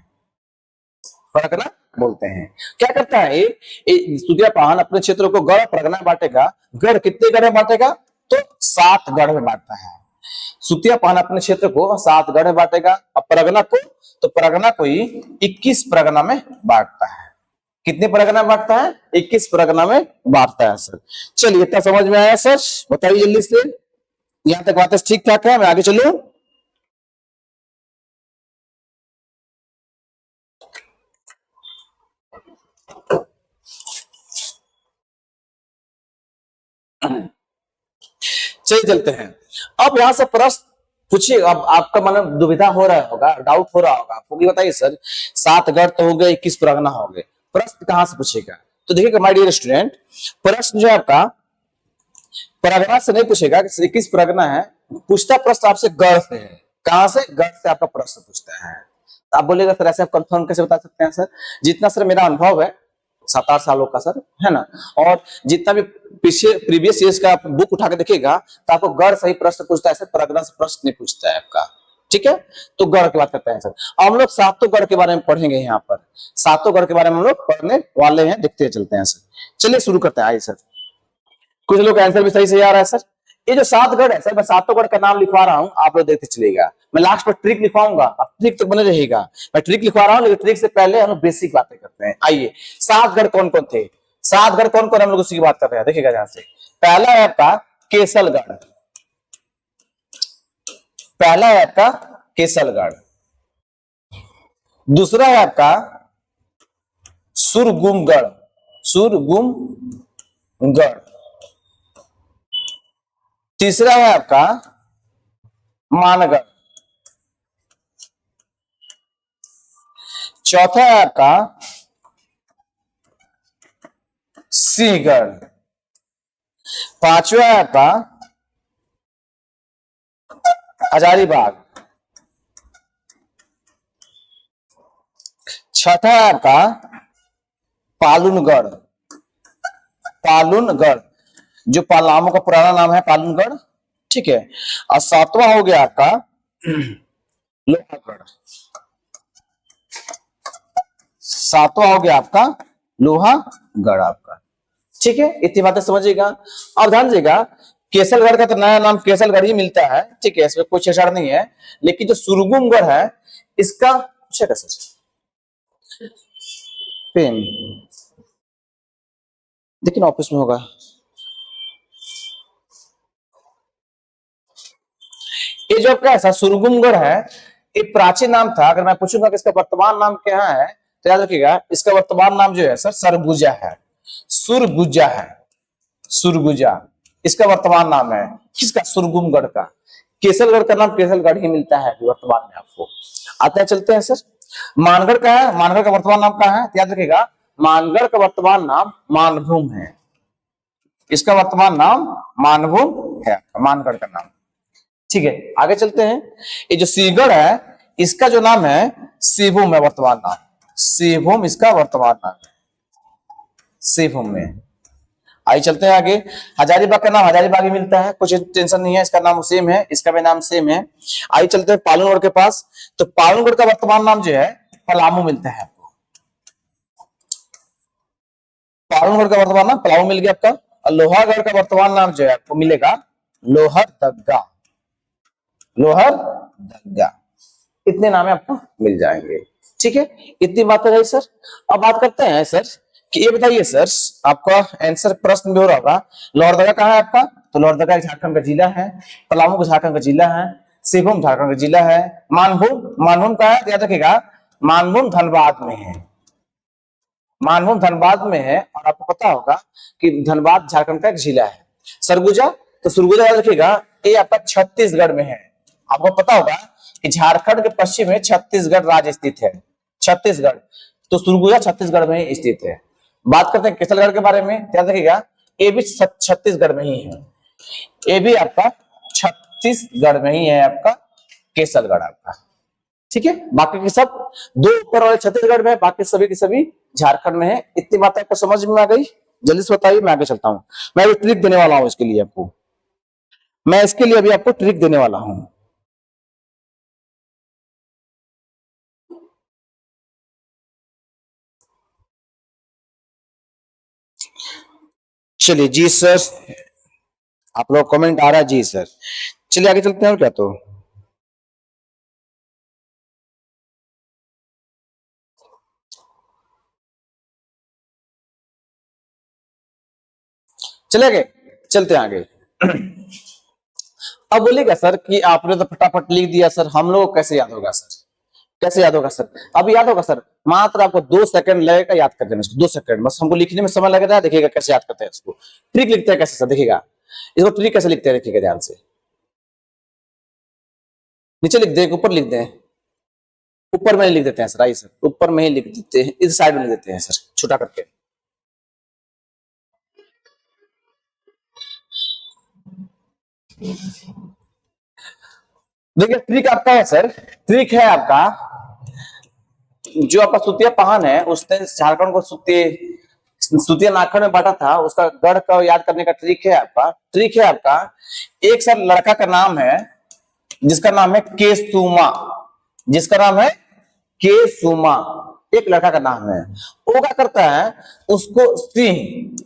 परगना बोलते हैं। क्या करता है ये सूतिया पाहन अपने क्षेत्र को गढ़ परगना बांटेगा। गढ़ कितने गढ़ में बांटेगा? तो 7 गढ़ में बांटता है। सूतिया पाहन अपने क्षेत्र को 7 गढ़ में बांटेगा, और परगना को, तो परगना को ही 21 परगना में बांटता है। कितने परगना बांटता है? 21 परगना में बांटता है सर। चलिए इतना समझ में आया सर? बताइए जल्दी से, यहां तक बातें ठीक ठाक है, मैं आगे चलूं? चलिए चलते हैं। अब यहां से प्रश्न पूछिए। अब आपका मन दुविधा हो रहा होगा, डाउट हो रहा होगा आपको कि बताइए सर 7 गढ़ तो हो गए, 21 परगना हो गए, प्रश्न कहां से पूछेगा? तो देखिएगा माय डियर स्टूडेंट, प्रश्न जो है आपका परगना से नहीं पूछेगा कि 21 परगना है, पूछता प्रश्न आपसे गढ़ से है। कहां से? गढ़ से आपका प्रश्न पूछता है। तो आप बोलेगा सर ऐसे आप कंफर्म कैसे बता सकते हैं? सर जितना सर मेरा अनुभव है 7-8 सालों का सर, है ना, और जितना भी पीछे प्रीवियस ईयर्स का बुक उठा के देखिएगा तो आपको गढ़ से ही प्रश्न पूछता है सर, परगना से प्रश्न नहीं पूछता है आपका, ठीक है। तो गढ़ की बात करते हैं सर। हम लोग 7 गढ़ के बारे में पढ़ेंगे, यहाँ पर 7 गढ़ के बारे में हम लोग पढ़ने वाले हैं, देखते चलते हैं सर। चलिए शुरू करते हैं, आइए सर। कुछ लोग का आंसर भी सही से आ रहा है सर। ये जो 7 गढ़ है सर, मैं 7 गढ़ का नाम लिखवा रहा हूं, आप लोग देखते चलिएगा। मैं लास्ट पर ट्रिक लिखवाऊंगा, आप ट्रिक तक बने रहिएगा। मैं ट्रिक लिखवा रहा हूं, लेकिन ट्रिक से पहले हम बेसिक बातें करते हैं। आइए 7 गढ़ कौन कौन थे? 7 गढ़ कौन कौन, हम लोग उसी की बात कर रहे हैं, देखिएगा ध्यान से। पहला है आपका केसलगढ़, पहला है आपका केसलगढ़। दूसरा है आपका सुरगुमगढ़, सुरगुमगढ़। तीसरा है आपका मानगढ़। चौथा है आपका सिंहगढ़। पांचवा है आपका हजारीबाग। छठा है आपका पालनगढ़, पालनगढ़ जो पलामू का पुराना नाम है, पालनगढ़, ठीक है। और 7वां हो गया आपका लोहागढ़, 7वां हो गया आपका लोहागढ़ आपका, ठीक है। इतनी बातें समझिएगा। और ध्यान दीजिएगा केसलगढ़ का तो नया नाम केसलगढ़ ही मिलता है, ठीक है, इसमें कोई छेड़छाड़ नहीं है। लेकिन जो सुरगुमगढ़ है इसका पूछेगा सर पेन, लेकिन ऑफिस में होगा। ये जो आपका ऐसा सुरगुमगढ़ है, ये प्राचीन नाम था। अगर मैं पूछूंगा कि इसका वर्तमान नाम क्या है, तो याद रखिएगा इसका वर्तमान नाम जो है सर सरगुजा है, सुरगुजा है, सुरगुजा इसका वर्तमान नाम है। किसका? सुरगुमगढ़ का। केसलगढ़ का नाम केसलगढ़ ही मिलता है वर्तमान में आपको। आते हैं, चलते हैं सर। मानगढ़ का है, मानगढ़ का वर्तमान नाम क्या है? याद रखिएगा मानगढ़ का वर्तमान नाम मानभूम है, इसका वर्तमान नाम मानभूम है, मानगढ़ का नाम, ठीक है। आगे चलते हैं। ये जो सिंहगढ़ है इसका जो नाम है सिंहभूम है, वर्तमान नाम सिंहभूम इसका वर्तमान नाम है, सिंहभूम में। आइए चलते हैं आगे। हजारीबाग का नाम हजारीबाग ही मिलता है, कुछ टेंशन नहीं है, इसका नाम सेम है, इसका भी नाम सेम है। आइए चलते हैं पालनगढ़ के पास। तो पालनगढ़ का वर्तमान नाम जो है पलामू मिलता है आपको, पालनगढ़ का वर्तमान नाम पलामू मिल गया आपका। और लोहागढ़ का वर्तमान नाम जो है आपको मिलेगा लोहरदगा, लोहरदगा। इतने नाम आपको मिल जाएंगे, ठीक है। इतनी बातें रही सर। अब बात करते हैं सर कि ये बताइए सर, आपका आंसर प्रश्न भी हो रहा होगा, लोहरदगा कहाँ है आपका? तो लोहरदगा झारखंड का जिला है, पलामू का झारखंड का जिला है, सिंहभूम झारखंड का जिला है। मानभूम, मानभूम कहाँ है? याद रखिएगा मानभूम धनबाद में है, मानभूम धनबाद में है। और आपको पता होगा कि धनबाद झारखंड का एक जिला है। सरगुजा, तो सरगुजा याद रखिएगा ये आपका छत्तीसगढ़ में है। आपको पता होगा कि झारखंड के पश्चिम में छत्तीसगढ़ राज्य स्थित है। छत्तीसगढ़, तो सरगुजा छत्तीसगढ़ में ही स्थित है। बात करते हैं केसलगढ़ के बारे में, ध्यान रखिएगा, ये भी छत्तीसगढ़ में ही है। ये भी आपका छत्तीसगढ़ में ही है, आपका केसलगढ़ आपका, ठीक है। बाकी के सब दो ऊपर वाले छत्तीसगढ़ में, बाकी सभी के सभी झारखंड में है। इतनी बात आपको समझ में आ गई? जल्दी से बताइए, मैं आगे चलता हूं। मैं अभी ट्रिक देने वाला हूं इसके लिए आपको, मैं इसके लिए अभी आपको ट्रिक देने वाला हूं। चलिए जी सर, आप लोग कमेंट आ रहा है जी सर। चलिए आगे चलते हैं, और क्या तो चले गए, चलते हैं आगे। अब बोलिएगा सर कि आपने तो फटाफट लिख दिया सर, हम लोग कैसे याद होगा सर, कैसे याद होगा सर? अब याद होगा सर, मात्र आपको 2 सेकंड लगेगा याद कर देना इसको, 2 सेकंड बस, हमको लिखने में समय लगेगा। देखिएगा कैसे याद करते हैं इसको, ट्रिक लिखते हैं कैसे सर, देखिएगा इसको ट्रिक कैसे लिखते हैं, देखिएगा ध्यान से। नीचे लिख दें, ऊपर लिख दें? ऊपर में ही लिख देते हैं सर, आइए सर, ऊपर में ही लिख देते हैं, इस साइड में लिख देते हैं सर, छोटा करके। देखिए ट्रिक आपका है सर, ट्रिक है आपका, जो आपका सुतिया पहान है उसने झारखंड को सुतिया नाखंड में बांटा था, उसका गढ़ का याद करने का ट्रिक है आपका। ट्रिक है आपका, एक सर लड़का का नाम है जिसका नाम है केसुमा, जिसका नाम है केसुमा, एक लड़का का नाम है। वो क्या करता है, उसको सिंह,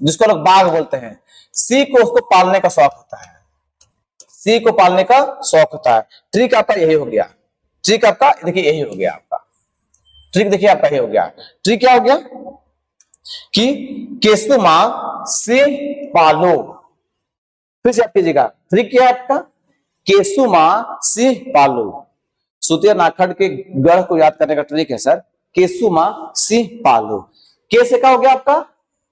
जिसको लोग बाघ बोलते हैं, सिंह को उसको पालने का शौक होता है, सिंह को पालने का शौक होता है। ट्रिक आपका यही हो गया, ट्रिक आपका देखिए यही हो गया आपका, ट्रिक देखिए आपका यही हो गया। ट्रिक क्या हो गया कि केसुमा सिंह पालो, फिर से आप कीजिएगा, ट्रिक क्या है आपका, केसुमा सिंह पालो। सुतिया नाखंड के गढ़ को याद करने का ट्रिक है सर, केसुमा सिंह पालो। के से क्या हो गया आपका,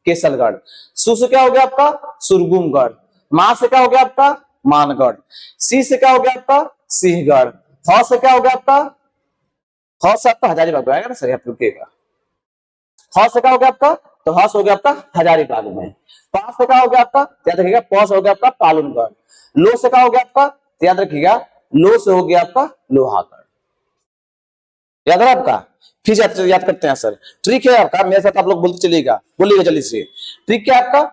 केसलगढ़। सु से क्या हो गया आपका, सुरगुमगढ़। मां से क्या हो गया आपका, मानगढ़। सी से क्या हो गया आपका, सिंहगढ़। ह से क्या हो गया आपका, ह से आपका हजारीबाग आएगा ना सर, आप रुकिएगा। ह से क्या हो गया आपका, तो ह से हो गया आपका हजारीबाग में। पा से क्या हो गया आपका, याद रखिएगा, प से हो गया आपका पालनगढ़। लो से क्या हो गया आपका, याद रखिएगा, लो से हो गया आपका लोहागढ़। याद है आपका? फिर याद करते हैं सर, ट्रिक है आपका, मेरे साथ आप लोग बोलते चलिएगा, बोलिएगा जल्दी से। ट्रिक क्या आपका,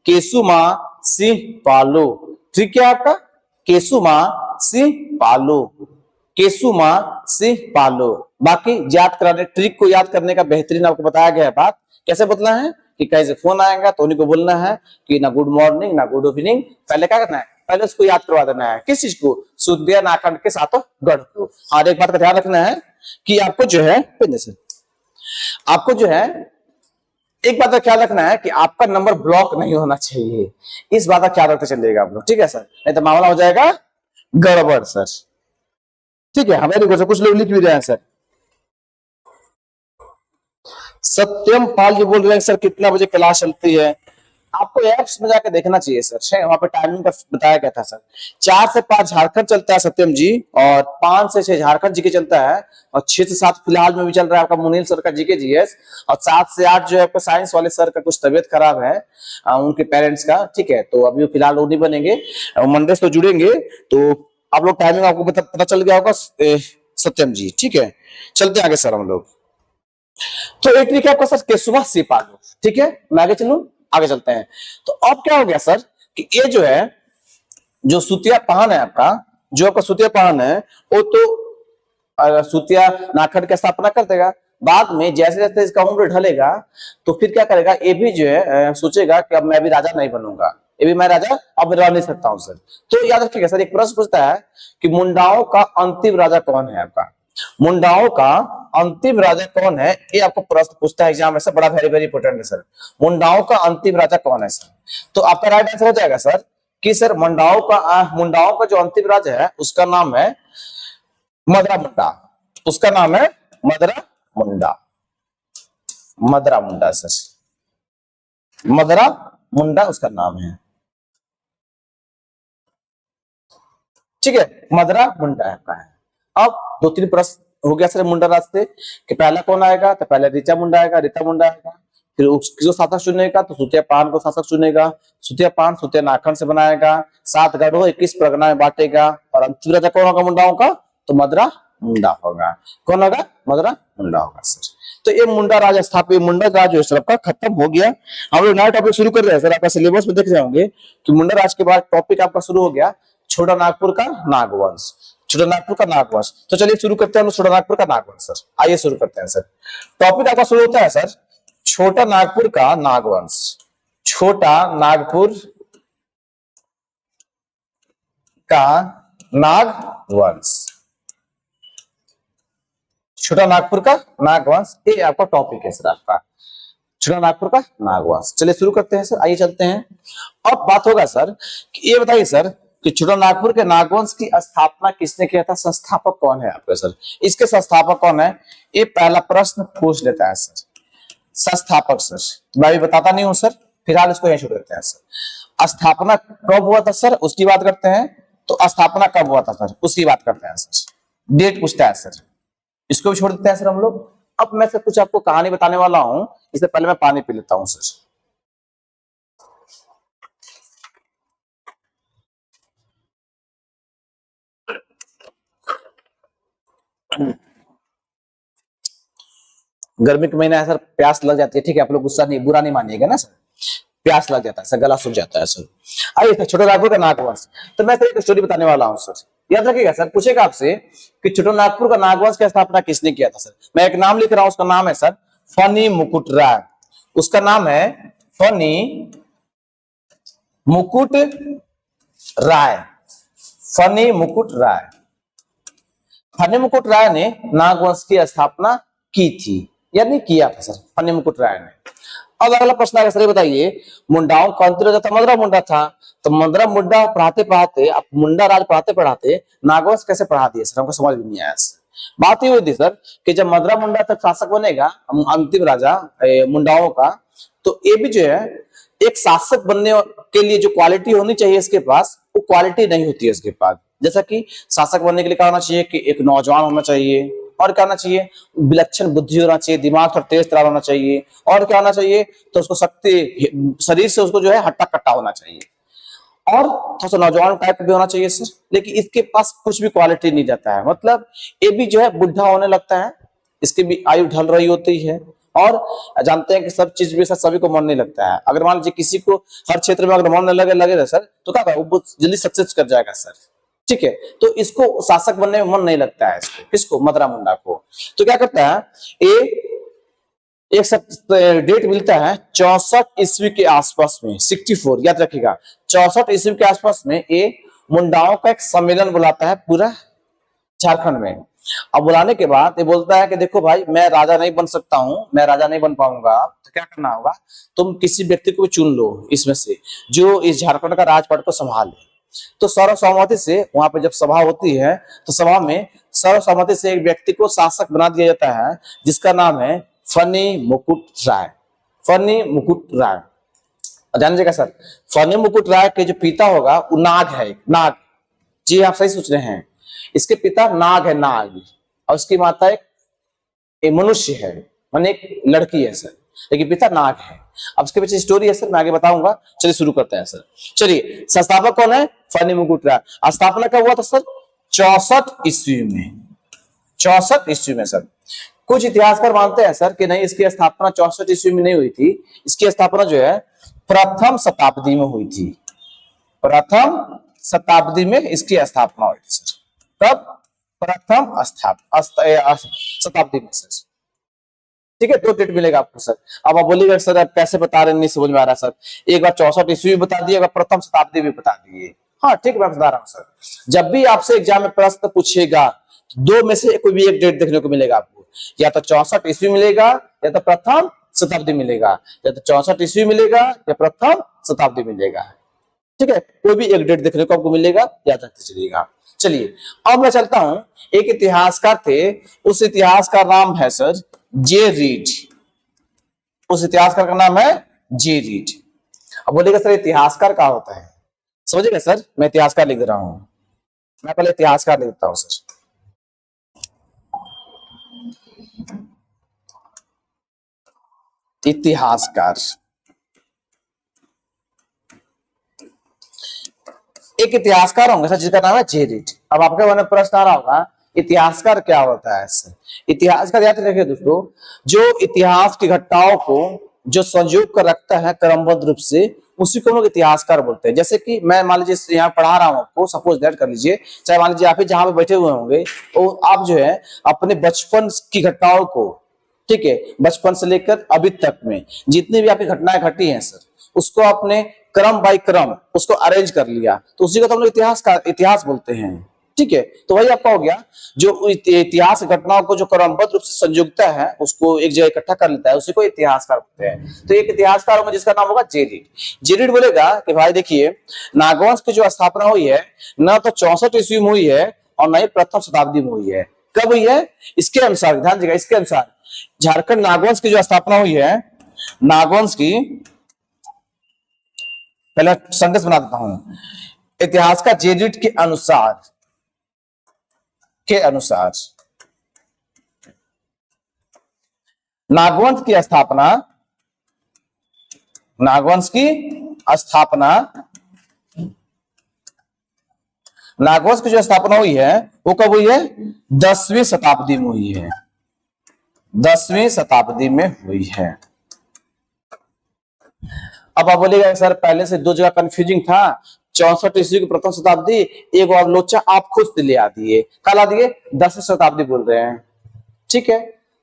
केसुमा सिंह पालो। ट्रिक क्या आपका, केसुमा सिंह पालो, केसुमा सिंह पालो। बाकी याद कराने, ट्रिक को याद करने का बेहतरीन आपको बताया गया है। बात कैसे बोलना है कि कहीं से फोन आएगा तो उन्हीं को बोलना है कि ना गुड मॉर्निंग ना गुड इवनिंग, पहले क्या करना है, पहले उसको याद करवा देना है। किस चीज को, सुतिया नाखंड के साथ गढ़ को। और एक बात का ध्यान रखना है कि आपको जो है, आपको जो है एक बात का ख्याल रखना है कि आपका नंबर ब्लॉक नहीं होना चाहिए, इस बात का ख्याल रखते चलिएगा आप लोग, ठीक है सर, नहीं तो मामला हो जाएगा गड़बड़ सर, ठीक है। हमारे कुछ लोग लिख भी रहे हैं सर। सत्यम पाल जी बोल रहे हैं सर कितना बजे क्लास चलती है, आपको एप्स में जाकर देखना चाहिए सर, वहां पे टाइमिंग का बताया गया था सर। 4 से 5 झारखंड चलता है सत्यम जी, और 5 से 6 झारखंड जीके चलता है, और 6 से 7 फिलहाल में भी चल रहा है आपका मुनील सर का जीके जीएस, और 7 से 8 जो है आपका साइंस वाले सर का कुछ तबियत खराब है उनके पेरेंट्स का, ठीक है, तो अभी फिलहाल वो नहीं बनेंगे, मंडे से जुड़ेंगे, तो आप लोग टाइमिंग आपको पता चल गया होगा सत्यम जी, ठीक है। चलते आगे सर हम लोग, तो एक ट्रिक है आपका सर केसुआ से पालो, ठीक है, मैं आगे चलूं, आगे चलते हैं। तो अब क्या हो गया सर कि ये जो है, जो सुतिया पहान है आपका, जो आपका सुतिया पहान है, वो तो सुतिया नाखंड की स्थापना कर देगा। बाद में जैसे जैसे इसका उम्र ढलेगा तो फिर क्या करेगा, ये भी जो है सोचेगा कि अब मैं भी राजा नहीं बनूंगा, ये भी मैं राजा अब रह नहीं सकता हूं सर। तो याद रखिएगा सर, एक प्रश्न पूछता है कि मुंडाओं का अंतिम राजा कौन है आपका, मुंडाओं का अंतिम राजा कौन है, ये आपको प्रश्न पूछता है एग्जाम में, बड़ा वेरी वेरी इंपॉर्टेंट है सर। मुंडाओं का अंतिम राजा कौन है सर, तो आपका राइट आंसर हो जाएगा सर कि सर मुंडाओं का जो अंतिम राजा है उसका नाम है मदरा मुंडा, उसका नाम है मदरा मुंडा, मदरा मुंडा सर, मदरा मुंडा उसका नाम है, ठीक है, मदरा मुंडा आपका है। अब 2-3 प्रश्न हो गया सर मुंडा राज से कि पहला कौन आएगा, तो पहले ऋचा मुंडा आएगा, रीता मुंडा आएगा, फिर उसको शासक चुनेगा तो सुतिया पान को शासक चुनेगा, सुतिया पान सुतिया नाखन से बनाएगा, 7 गढ़ों 21 परगना में बांटेगा, और अंतिम राजा कौन होगा मुंडाओं का, तो मदरा मुंडा होगा। कौन होगा, मदरा मुंडा होगा सर। तो ये मुंडा राज स्थापित, मुंडा राज जो है सर आपका खत्म हो गया। हम लोग नया टॉपिक शुरू कर रहे हैं सर, आपका सिलेबस में देख जाओगे कि मुंडा राज के बाद टॉपिक आपका शुरू हो गया छोटा नागपुर का नागवंश, छोटा नागपुर का नागवंश। तो चलिए शुरू करते हैं हम छोटा नागपुर का नागवंश सर। आइए शुरू करते हैं सर। टॉपिक आपका शुरू होता है सर छोटा नागपुर का नागवंश, छोटा नागपुर का नागवंश, छोटा नागपुर का नागवंश, ये आपका टॉपिक है सर आपका छोटा नागपुर का नागवंश। चलिए शुरू करते हैं सर, आइए चलते हैं। अब बात होगा सर कि ये बताइए सर कि छोटा नागपुर के नागवंश की स्थापना किसने किया था, संस्थापक कौन है आपके सर, इसके संस्थापक कौन है, ये पहला प्रश्न पूछ लेता है सर। संस्थापक सर मैं भी बताता नहीं हूं सर, फिलहाल इसको यहीं छोड़ देते हैं सर। स्थापना कब हुआ था सर उसकी बात करते हैं, तो स्थापना कब हुआ था सर उसकी बात करते हैं सर। डेट पूछता है सर, इसको भी छोड़ देते हैं सर हम लोग। अब मैं सर कुछ आपको कहानी बताने वाला हूं, इससे पहले मैं पानी पी लेता हूं सर। गर्मी के महीना है सर, प्यास लग जाती है, ठीक है आप लोग गुस्सा नहीं, बुरा नहीं मानिएगा ना सर, प्यास लग जाता है सर, गला सूख जाता है सर। आइए सर छोटे नागपुर का नागवंश, तो मैं सर एक स्टोरी बताने वाला हूँ सर, याद रखिएगा सर। पूछेगा आपसे कि छोटे नागपुर का नागवंश की स्थापना किसने किया था सर। मैं एक नाम लिख रहा हूं, उसका नाम है सर फनी मुकुट राय, उसका नाम है फनी मुकुट राय, फनी मुकुट राय। फनी मुकुट राय ने नागवंश की स्थापना की थी, यानी किया था सर फनी मुकुट राय ने। अब अगला प्रश्न आगे सर बताइए मुंडाओं का अंतिम राजा था मदरा मुंडा था, तो मदरा मुंडा पढ़ाते पढ़ाते, अब मुंडा राज पढ़ाते पढ़ाते नागवंश कैसे पढ़ा दिए सर, हमको समझ भी नहीं आया सर। बात ये हुई थी सर कि जब मदरा मुंडा तक शासक बनेगा अंतिम राजा मुंडाओं का, तो ये भी जो है एक शासक बनने के लिए जो क्वालिटी होनी चाहिए इसके पास, वो क्वालिटी नहीं होती है इसके पास। जैसा कि शासक बनने के लिए क्या होना चाहिए कि एक नौजवान होना चाहिए, और क्या होना चाहिए विलक्षण बुद्धि होना चाहिए, दिमाग थोड़ा तेज तरार होना चाहिए, और क्या होना चाहिए तो उसको शक्ति, शरीर से उसको जो है हट्टा कट्टा होना चाहिए, और थोड़ा सा नौजवान टाइप भी होना चाहिए सर। लेकिन इसके पास कुछ भी क्वालिटी नहीं जाता है, मतलब ये भी जो है बुढ़ा होने लगता है, इसकी भी आयु ढल रही होती है, और जानते हैं कि सब चीज भी सर सभी को मन नहीं लगता है। अगर मान लीजिए किसी को हर क्षेत्र में अगर मन लगे लगे सर, तो क्या वो जल्दी सक्सेस कर जाएगा सर, ठीक है। तो इसको शासक बनने में मन नहीं लगता है इसको, किसको, मदरा मुंडा को। तो क्या करता है एक डेट मिलता है 64 ईस्वी के आसपास में, 64 याद रखिएगा, 64 ईस्वी के आसपास में ये मुंडाओं का एक सम्मेलन बुलाता है पूरा झारखंड में। अब बुलाने के बाद ये बोलता है कि देखो भाई मैं राजा नहीं बन सकता हूं, मैं राजा नहीं बन पाऊंगा, तो क्या करना होगा, तुम किसी व्यक्ति को चुन लो इसमें से जो इस झारखंड का राजपाट को संभाले। तो सर्वसम्मति से वहां पे जब सभा होती है, तो सभा में सर्वसम्मति से एक व्यक्ति को शासक बना दिया जाता है, जिसका नाम है फनी मुकुट राय, फनी मुकुट राय। जानिएगा सर फनी मुकुट राय के जो पिता होगा वो नाग है, नाग, जी आप सही सोच रहे हैं, इसके पिता नाग है, नाग, और उसकी माता एक मनुष्य है, माने एक लड़की है सर, लेकिन पिता नाग है। अब इसके पीछे स्टोरी है सर, मैं आगे बताऊंगा। चलिए शुरू करते हैं सर। चलिए संस्थापक कौन है, फनी मुकुट राय। स्थापना कब हुआ था सर, 64 ईस्वी में, 64 ईस्वी में सर। कुछ इतिहासकार मानते हैं सर कि नहीं, इसकी स्थापना 64 ईस्वी में नहीं हुई थी, इसकी स्थापना जो है प्रथम शताब्दी में हुई थी, प्रथम शताब्दी में इसकी स्थापना हुई थी सर। तब प्रथम शताब्दी में सर, ठीक है। 2 डेट मिलेगा आपको सर। अब आप बोलिएगा सर आप कैसे बता रहे हैं, नहीं समझ में आ रहा सर, एक बार 64 ईस्वी बता दिए, प्रथम शताब्दी भी बता दिए। हाँ ठीक है मैं बता रहा हूँ सर। जब भी आपसे एग्जाम में प्रश्न पूछेगा, 2 में से कोई भी एक डेट देखने को मिलेगा आपको, या तो 64 ईस्वी मिलेगा, या तो प्रथम शताब्दी मिलेगा, या तो 64 ईस्वी मिलेगा या प्रथम शताब्दी मिलेगा, ठीक है। कोई भी एक डेट देखने को आपको मिलेगा, याद रखते चलिएगा। चलिए अब मैं चलता हूं, एक इतिहासकार थे, उस इतिहासकार का नाम है सर जे रीड, उस इतिहासकार का नाम है जे रीड। अब बोलेगा सर इतिहासकार क्या होता है, समझिएगा सर, मैं इतिहासकार लिख रहा हूं, मैं पहले इतिहासकार लिखता हूं सर। इतिहासकार। एक इतिहासकार होंगे सर जिसका नाम है जे रीड। अब आपके मन में प्रश्न आ रहा होगा इतिहासकार क्या होता है सर? इतिहासकार याद रखिए दोस्तों, जो इतिहास की घटनाओं को जो संजो कर रखता है क्रमबद्ध रूप से, उसी को हम लोग इतिहासकार बोलते हैं। जैसे कि मैं मान लीजिए यहाँ पढ़ा रहा हूँ आपको, सपोज दैट कर लीजिए, चाहे मान लीजिए आप ही जहां पे बैठे हुए होंगे, तो आप जो है अपने बचपन की घटनाओं को, ठीक है, बचपन से लेकर अभी तक में जितनी भी आपकी घटनाएं घटी हैं सर, उसको आपने क्रम बाय क्रम उसको अरेंज कर लिया, तो उसी को तो हम लोग इतिहास बोलते हैं। ठीक है, तो वही आपका हो गया, जो इतिहास घटनाओं को जो क्रमबद्ध रूप से संयुक्ता है, उसको एक जगह इकट्ठा कर लेता है, उसी को इतिहासकार बोलते हैं। तो एक इतिहासकार होगा जिसका नाम होगा जे रीड। जे रीड बोलेगा कि भाई देखिए, नागवंश की जो स्थापना हुई है न तो 64 ईस्वी में हुई है और न ही प्रथम शताब्दी में हुई है। कब हुई है? इसके अनुसार ध्यान दीजिएगा, इसके अनुसार झारखंड नागवंश की जो स्थापना हुई है, नागवंश की, पहले संदेश बना देता हूं, इतिहास का जे रीड के अनुसार नागवंश की स्थापना नागवंश की जो स्थापना हुई है वो कब हुई है? 10वीं शताब्दी में हुई है। 10वीं शताब्दी में हुई है। अब आप बोलेगा सर पहले से दो जगह कंफ्यूजिंग था, 64 ईस्वी की प्रथम शताब्दी, एक और लोचा आप खुद ले आ दिए, कल आ दिए 10वीं शताब्दी बोल रहे हैं। ठीक है,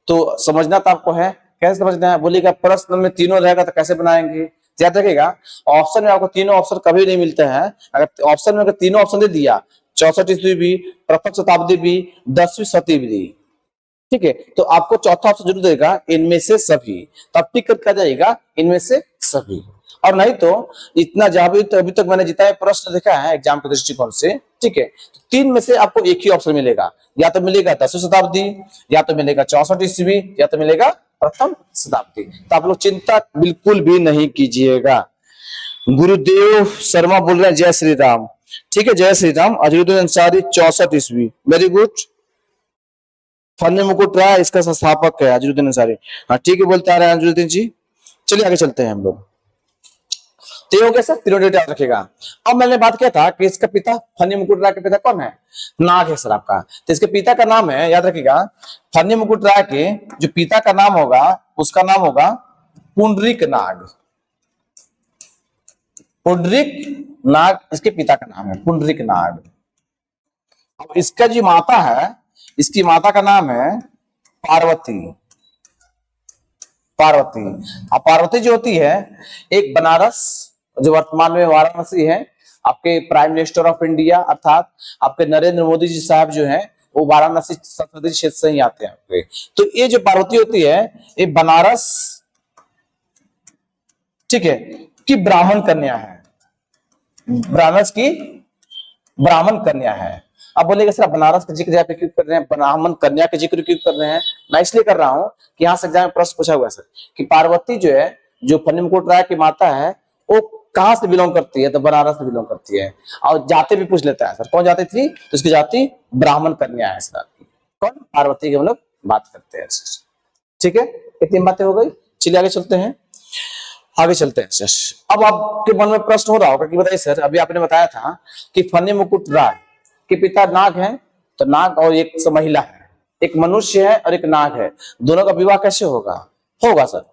तो समझना तो आपको है, कैसे समझना है? बोलिएगा प्रश्न में तीनों रहेगा तो कैसे बनाएंगे? याद रखिएगा, ऑप्शन में आपको तीनों ऑप्शन कभी नहीं मिलते हैं। अगर ऑप्शन में अगर तीनों ऑप्शन दे दिया, 64 ईस्वी भी, प्रथम शताब्दी भी, 10वीं शताब्दी भी, ठीक है, तो आपको चौथा ऑप्शन जरूर देगा इनमें से सभी, तब टिक कर जाएगा इनमें से सभी। और नहीं तो इतना जहां भी तो अभी तक मैंने जितना प्रश्न देखा है एग्जाम के दृष्टिकोण से, ठीक है, तीन में से आपको एक ही ऑप्शन मिलेगा, या तो मिलेगा 10वीं शताब्दी, या तो मिलेगा 64 ईस्वी, या तो मिलेगा प्रथम शताब्दी। तो आप लोग चिंता बिल्कुल भी नहीं कीजिएगा। गुरुदेव शर्मा बोल रहे हैं जय श्री राम। ठीक है, जय श्री राम। अजरुद्दीन अंसारी 64 ईस्वी, वेरी गुड। फनी मुकुट राय इसका संस्थापक है अजरुद्दीन अंसारी। हाँ ठीक है, बोलते आ रहे हैं अजरुद्दीन जी। चलिए आगे चलते हैं हम लोग। तो हो गया सर, तीनों डेट याद रखेगा। अब मैंने बात किया था कि इसका पिता, फनी मुकुट राय के पिता कौन है? नाग है सर आपका। तो इसके पिता का नाम है, याद रखिएगा, फनी मुकुट राय के जो पिता का नाम होगा उसका नाम होगा पुंडरीक नाग। पुंडरीक नाग इसके पिता का नाम है, पुंडरीक नाग। अब इसका जो माता है, इसकी माता का नाम है पार्वती। पार्वती, अब पार्वती जो होती है, एक बनारस जो वर्तमान में वाराणसी है, आपके प्राइम मिनिस्टर ऑफ इंडिया अर्थात आपके नरेंद्र मोदी जी साहब जो हैं, वो वाराणसी संसदीय क्षेत्र से ही आते हैं आपके। तो ये जो पार्वती होती है, ये बनारस, ठीक है, की ब्राह्मण कन्या है। बनारस की ब्राह्मण कन्या है। अब बोलेगा सर बनारस का जिक्र यहाँ पे क्यों कर रहे हैं, ब्राह्मण कन्या का जिक्र क्यों कर रहे हैं? मैं इसलिए कर रहा हूं कि यहाँ से एग्जाम में प्रश्न पूछा हुआ है सर कि पार्वती जो है, जो फनी मुकुट राय की माता है, वो कहां से बिलोंग करती है? तो बनारस से बिलोंग करती है। और जाति भी पूछ लेता है सर, कौन जाति थी? तो उसकी जाति ब्राह्मण कन्या है सर आपकी। कौन? पार्वती की हम लोग बात करते हैं। ठीक है, इतनी बातें हो गई। चलिए आगे चलते हैं, आगे चलते हैं सर। अब आपके मन में प्रश्न हो रहा होगा कि बताइए सर, अभी आपने बताया था कि फनी मुकुट राय के पिता नाग हैं, तो नाग और एक महिला है, एक मनुष्य है और एक नाग है, दोनों का विवाह कैसे होगा? होगा सर,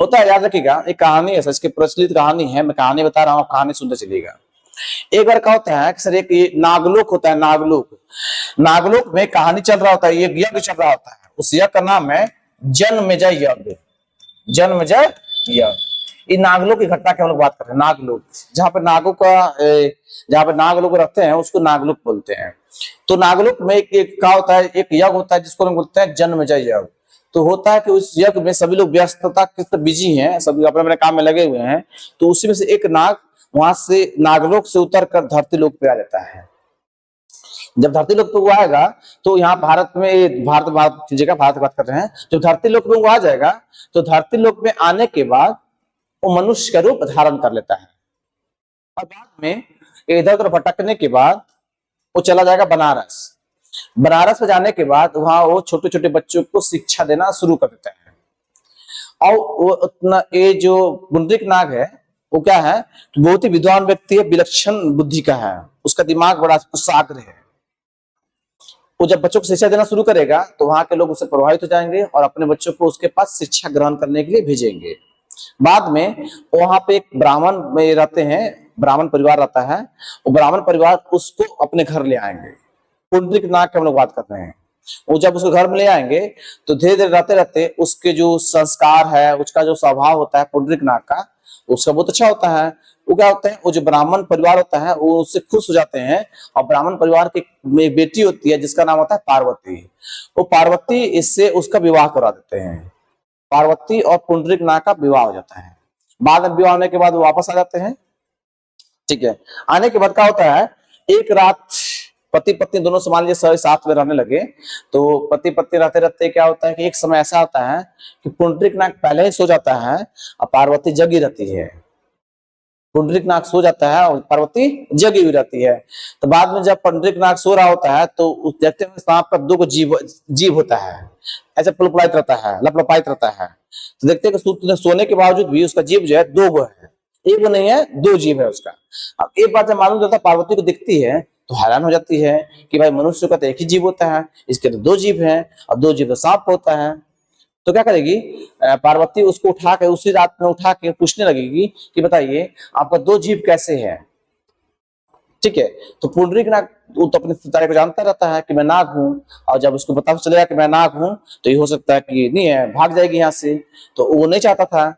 होता है। याद रखिएगा, एक कहानी है सर, इसकी प्रचलित कहानी है, मैं कहानी बता रहा हूँ, कहानी सुनते चलिएगा। एक बार क्या होता है कि सर, एक नागलोक होता है, नागलोक में कहानी चल रहा होता है, एक यज्ञ चल रहा होता है। उस यज्ञ का नाम है जन्मेजय यज्ञ। जन्मेजय यज्ञ। इन नागलोक की घटना की हम लोग बात कर रहे हैं। नागलोक, जहां पर नागों का, जहां पर नाग लोग रहते हैं, उसको नागलोक बोलते हैं। तो नागलोक में एक क्या होता है, एक यज्ञ होता है जिसको हम बोलते हैं जन्मेजय यज्ञ। तो होता है कि उस यज्ञ में सभी लोग व्यस्तता के बिजी हैं, सभी अपने अपने काम में लगे हुए हैं। तो उसी में से एक नाग वहां से नागलोक से उतर कर धरती लोक पे आ जाता है। जब धरती लोक पे वो आएगा, तो यहाँ भारत में, भारत की जगह भारत की बात कर रहे हैं, जब धरती लोक पे वो आ जाएगा, तो धरती लोक में आने के बाद वो मनुष्य का रूप धारण कर लेता है। और बाद में इधर उधर भटकने के बाद वो चला जाएगा बनारस। बनारस में जाने के बाद वहां वो छोटे छोटे बच्चों को शिक्षा देना शुरू कर देते हैं। और वो उतना ये जो पुंडरीक नाग है वो क्या है, तो बहुत ही विद्वान व्यक्ति है, विलक्षण बुद्धि का है, उसका दिमाग बड़ा कुशाग्र है। वो जब बच्चों को शिक्षा देना शुरू करेगा तो वहां के लोग उससे प्रभावित हो जाएंगे और अपने बच्चों को उसके पास शिक्षा ग्रहण करने के लिए भेजेंगे। बाद में वहां पे एक ब्राह्मण में रहते हैं, ब्राह्मण परिवार रहता है, वो ब्राह्मण परिवार उसको अपने घर ले आएंगे। पुंडरीक नाग की हम लोग बात कर रहे हैं। वो जब उसको घर में ले आएंगे तो धीरे धीरे रहते रहते उसके जो संस्कार है, उसका जो स्वभाव होता है पुंडरीक नाग का, उसका बहुत अच्छा होता है। वो क्या होता है, वो जो ब्राह्मण परिवार होता है वो उससे खुश हो जाते हैं। और ब्राह्मण परिवार की एक बेटी होती है जिसका नाम होता है पार्वती, वो पार्वती इससे उसका विवाह करा देते हैं। पार्वती और पुंडरीक नाग का विवाह हो जाता है। बाद में विवाह होने के बाद वो वापस आ जाते हैं। ठीक है, आने के बाद क्या होता है, एक रात पति पत्नी दोनों मान लीजिए साथ में रहने लगे। तो पति पत्नी रहते रहते क्या होता है कि एक समय ऐसा आता है कि पुंडरीक नाग पहले ही सो जाता है और पार्वती जगी रहती है। पुंडरीक नाग सो जाता है और पार्वती जगी हुई रहती है। तो बाद में जब पुंडरीक नाग सो रहा होता है तो उस देखते हैं सांप का दो जीव होता है, ऐसे पुलपुलायित रहता है, लपलपायित रहता है। तो देखते हैं कि सोने के बावजूद भी उसका जीव जो है दो गो है, एक वो नहीं है, दो जीव है उसका। अब एक बात जब मालूम चलता है, पार्वती को दिखती है तो हैरान हो जाती है कि भाई मनुष्य का तो एक ही जीव होता है, इसके तो दो जीव हैं और दो जीव तो सांप होता है। तो क्या करेगी, पार्वती उसको उठा के उसी रात में उठा के पूछने लगेगी कि बताइए आपका दो जीव कैसे है। ठीक है, तो पुंडरीक नाग वो तो अपने पिता को जानता रहता है कि मैं नाग हूँ, और जब उसको पता चलेगा कि मैं नाग हूँ तो ये हो सकता है कि नहीं है, भाग जाएगी यहाँ से, तो वो नहीं चाहता था।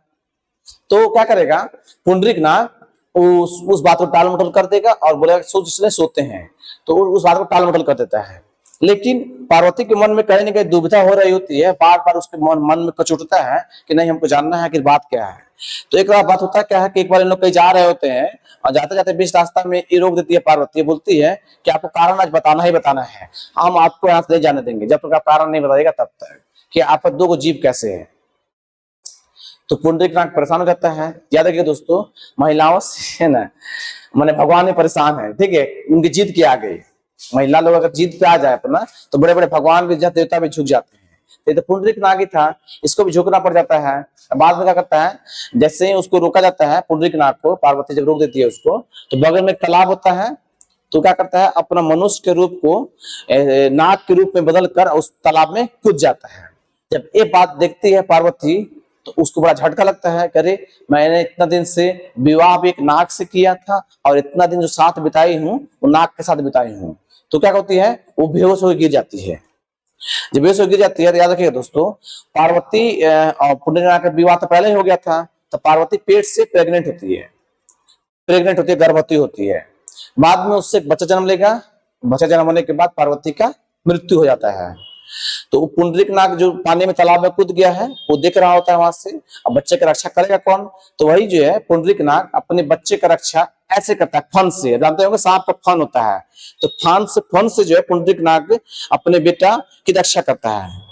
तो क्या करेगा पुंडरीक नाग, उस बात को टाल मटोल कर देगा और बोलेगा सोते हैं, तो उस बात को टाल मटोल कर देता है। लेकिन पार्वती के मन में कहीं ना कहीं दुविधा हो रही होती है, बार बार उसके मन में कचोटता है कि नहीं हमको जानना है कि बात क्या है। तो एक बात होता है क्या है कि एक बार इन लोग कहीं जा रहे होते हैं और जाते जाते बीच रास्ता में ये रोक देती है पार्वती, बोलती है कि आपको कारण आज बताना ही बताना है, हम आपको यहाँ से नहीं जाने देंगे जब तक आप कारण नहीं बताइएगा तब तक कि आपका दो को जीव कैसे है। तो पुंडरीक नाग परेशान हो जाता है। याद रखिए दोस्तों, महिलाओं से ना माने भगवान में परेशान है। ठीक है, उनकी जीत की आ गई। महिला लोग अगर जीत पे आ जाए अपना तो बड़े बड़े भगवान भी, देवता भी झुक जाते हैं। तो पुंडरीक नाग ही था, इसको भी झुकना पड़ जाता है। बाद में क्या करता है, जैसे ही उसको रोका जाता है पुंडरीक नाग को, पार्वती जब रोक देती है उसको, तो बगल में एक तालाब होता है। तो क्या करता है, अपना मनुष्य के रूप को नाग के रूप में बदल कर उस तालाब में कूद जाता है। जब ये बात देखती है पार्वती तो उसको बड़ा झटका लगता है, अरे मैंने इतना दिन से विवाह भी एक नाग से किया था और इतना दिन जो साथ बिताई हूँ वो नाग के साथ बिताई हूँ। तो क्या होती है, वो बेहोश होकर गिर जाती है। जब बेहोश होकर गिर जाती है तो याद रखिएगा दोस्तों, पार्वती और पुंडरीक नाग का विवाह तो पहले ही हो गया था, तो पार्वती पेट से प्रेग्नेंट होती है, गर्भवती होती है। बाद में उससे बच्चा जन्म लेगा। बच्चा जन्म होने के बाद पार्वती का मृत्यु हो जाता है। तो पुंडरीक नाग जो पानी में तालाब में कूद गया है वो देख रहा होता है वहां से। अब बच्चे की रक्षा करेगा कौन, तो वही जो है पुंडरीक नाग अपने बच्चे का रक्षा ऐसे करता है, फन से। जानते होंगे सांप का फन होता है, तो फन से जो है पुंडरीक नाग अपने बेटा की रक्षा करता है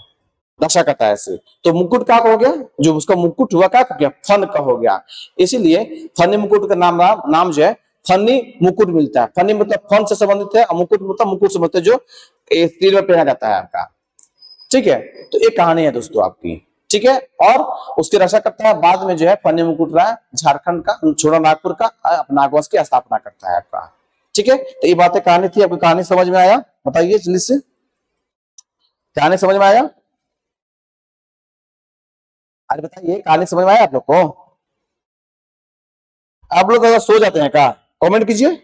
ऐसे। तो मुकुट का हो गया, जो उसका मुकुट हुआ क्या हो गया, फन का हो गया। इसीलिए फनी मुकुट का नाम जो है फनी मुकुट मिलता है। फनी मतलब फन से संबंधित है और मुकुट मतलब मुकुट से संबंधित है, जो सिर में पहना जाता है आपका। ठीक है, तो एक कहानी है दोस्तों आपकी। ठीक है, और उसकी रक्षा करता है। बाद में जो है फनी मुकुट राय झारखंड का, छोटा नागपुर का, नागवंश की स्थापना करता है आपका। ठीक है, तो ये बातें कहानी थी। आपकी कहानी समझ में आया, बताइए जल्दी से, कहानी समझ में आया? अरे बताइए, कहानी समझ में आया आप लोग को? आप लोग अगर सो जाते हैं क्या, कमेंट कीजिए।